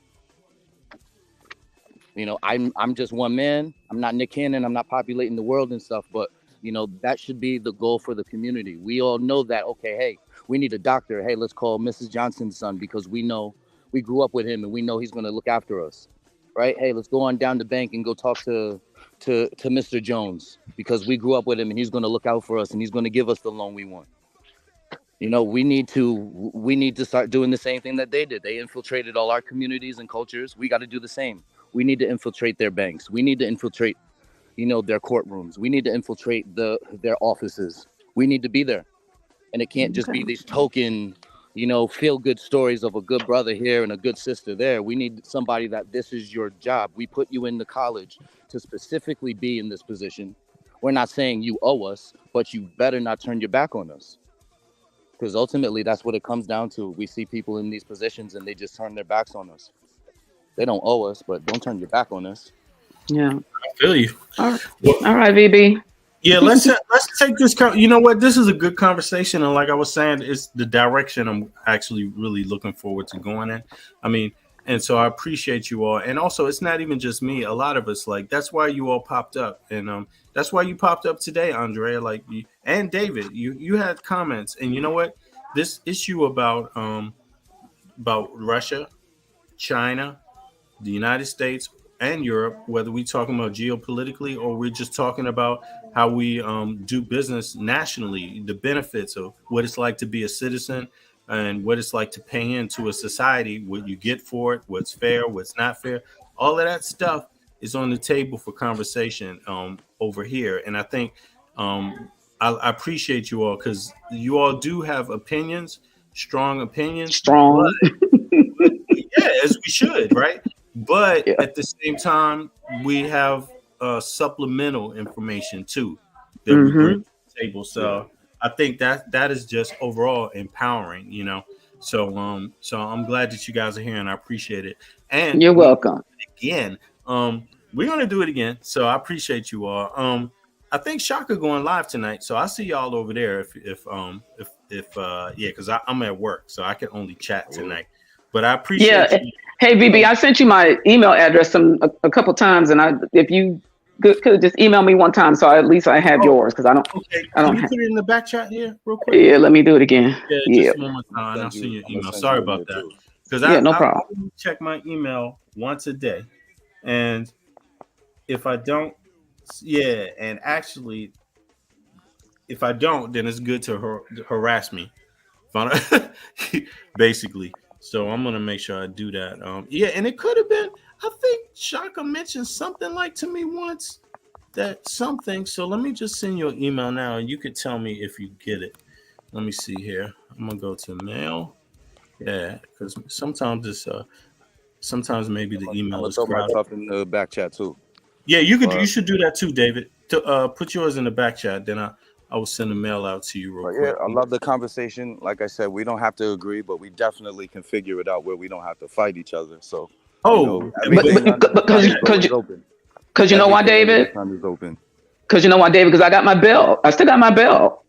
I'm just one man. I'm not Nick Cannon. I'm not populating the world and stuff, but that should be the goal for the community. We all know that, okay, hey, we need a doctor. Hey, let's call Mrs. Johnson's son because we know we grew up with him and we know he's going to look after us, right? Hey, let's go on down the bank and go talk to Mr. Jones because we grew up with him and he's going to look out for us and he's going to give us the loan we want. We need to start doing the same thing that they did. They infiltrated all our communities and cultures. We got to do the same. We need to infiltrate their banks. We need to infiltrate, their courtrooms. We need to infiltrate their offices. We need to be there. And it can't just be these token, feel-good stories of a good brother here and a good sister there. We need somebody that this is your job. We put you into college to specifically be in this position. We're not saying you owe us, but you better not turn your back on us. Because ultimately, that's what it comes down to. We see people in these positions and they just turn their backs on us. They don't owe us, but don't turn your back on us. Yeah. I feel you. All right, VB. Yeah, let's take this. You know what? This is a good conversation, and like I was saying, it's the direction I'm actually really looking forward to going in. I mean, and so I appreciate you all, and also it's not even just me. A lot of us, like that's why you all popped up, and that's why you popped up today, Andrea. Like and David, you had comments, and you know what? This issue about Russia, China, the United States, and Europe, whether we're talking about geopolitically or we're just talking about how we do business nationally, the benefits of what it's like to be a citizen and what it's like to pay into a society, what you get for it, what's fair, what's not fair, all of that stuff is on the table for conversation over here. And I think I appreciate you all because you all do have opinions, strong opinions. Strong. But yeah, as we should, right? But at the same time, we have supplemental information too that we bring to the table. So I think that is just overall empowering, So I'm glad that you guys are here, and I appreciate it. And you're welcome. Again, we're gonna do it again. So I appreciate you all. I think Shaka going live tonight, so I'll see y'all over there if because I'm at work, so I can only chat tonight. But I appreciate you. Hey, VB, I sent you my email address a couple times, and if you could just email me one time, so at least I have yours, because I don't. Okay. I don't Can you put it in the back chat here, real quick? Yeah, let me do it again. Yeah, just one more time, and I'll send you an email. Sorry about that. Because no problem. I check my email once a day, and if I don't, and actually, if I don't, then it's good to harass me, basically. So I'm gonna make sure I do that. And it could have been. I think Shaka mentioned something like to me once that something. So let me just send you an email now, and you could tell me if you get it. Let me see here. I'm gonna go to mail. Yeah, because sometimes sometimes maybe the email is crowded. Throw my stuff in the back chat too. Yeah, you could. You should do that too, David. To put yours in the back chat, then I will send a mail out to you real quick. Yeah, I love the conversation. Like I said, we don't have to agree, but we definitely can figure it out where we don't have to fight each other. So, because you know why, David? Because you know why, David? Because I got my bill. I still got my bill.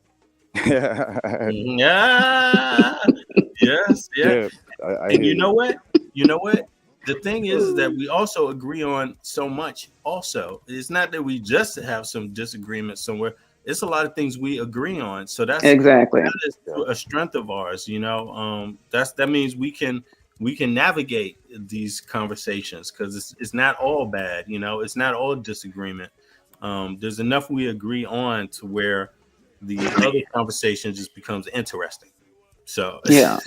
Yeah. Yes. Yeah. And you know what? The thing is that we also agree on so much. Also, it's not that we just have some disagreements somewhere. It's a lot of things we agree on. So that's exactly that is a strength of ours. That means we can navigate these conversations because it's not all bad. It's not all disagreement. There's enough we agree on to where the other conversation just becomes interesting. So yeah.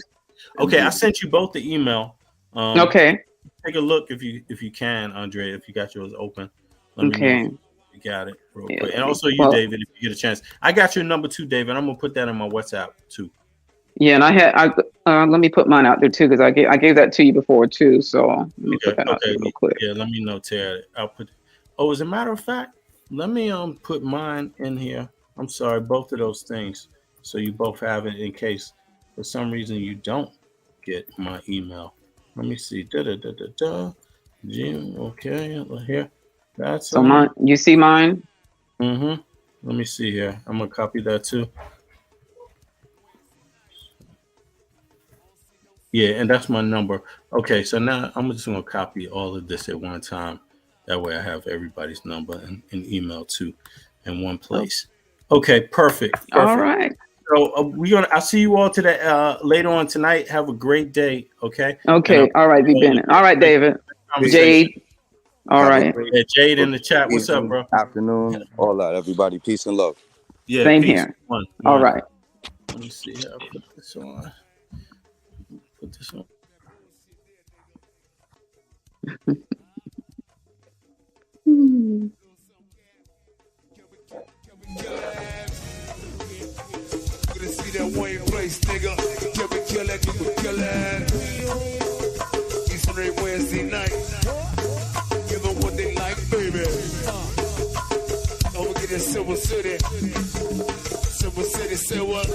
Okay, I sent you both the email. Okay. Take a look if you can, Andrea, if you got yours open. Let me know. You got it real quick. And also you, David, if you get a chance. I got your number too, David. I'm gonna put that in my WhatsApp too. Yeah, and let me put mine out there too, because I gave that to you before too. So let me put that out there real quick. Yeah, let me notate it. I'll Oh, as a matter of fact, let me put mine in here. I'm sorry, both of those things, so you both have it in case for some reason you don't get my email. Let me see. Okay, here. That's So mine. You see mine? Mm-hmm. Let me see here. I'm gonna copy that too. Yeah, and that's my number. Okay, so now I'm just gonna copy all of this at one time. That way I have everybody's number and email too in one place. Okay, perfect. All right. So I'll see you all today later on tonight. Have a great day. Okay. Okay. All right, V. Bennett. All right, David. Jade. All right. Yeah, Jade in the chat. What's up, bro? Afternoon. All that, everybody. Peace and love. Yeah. Same peace. here. One. All right. Let me see how I put this on. Put this on. See that Wayne place, nigga. Kill it. East Ray Wednesday night. Give them what they like, baby. Don't forget that Silver City. Silver City, say what?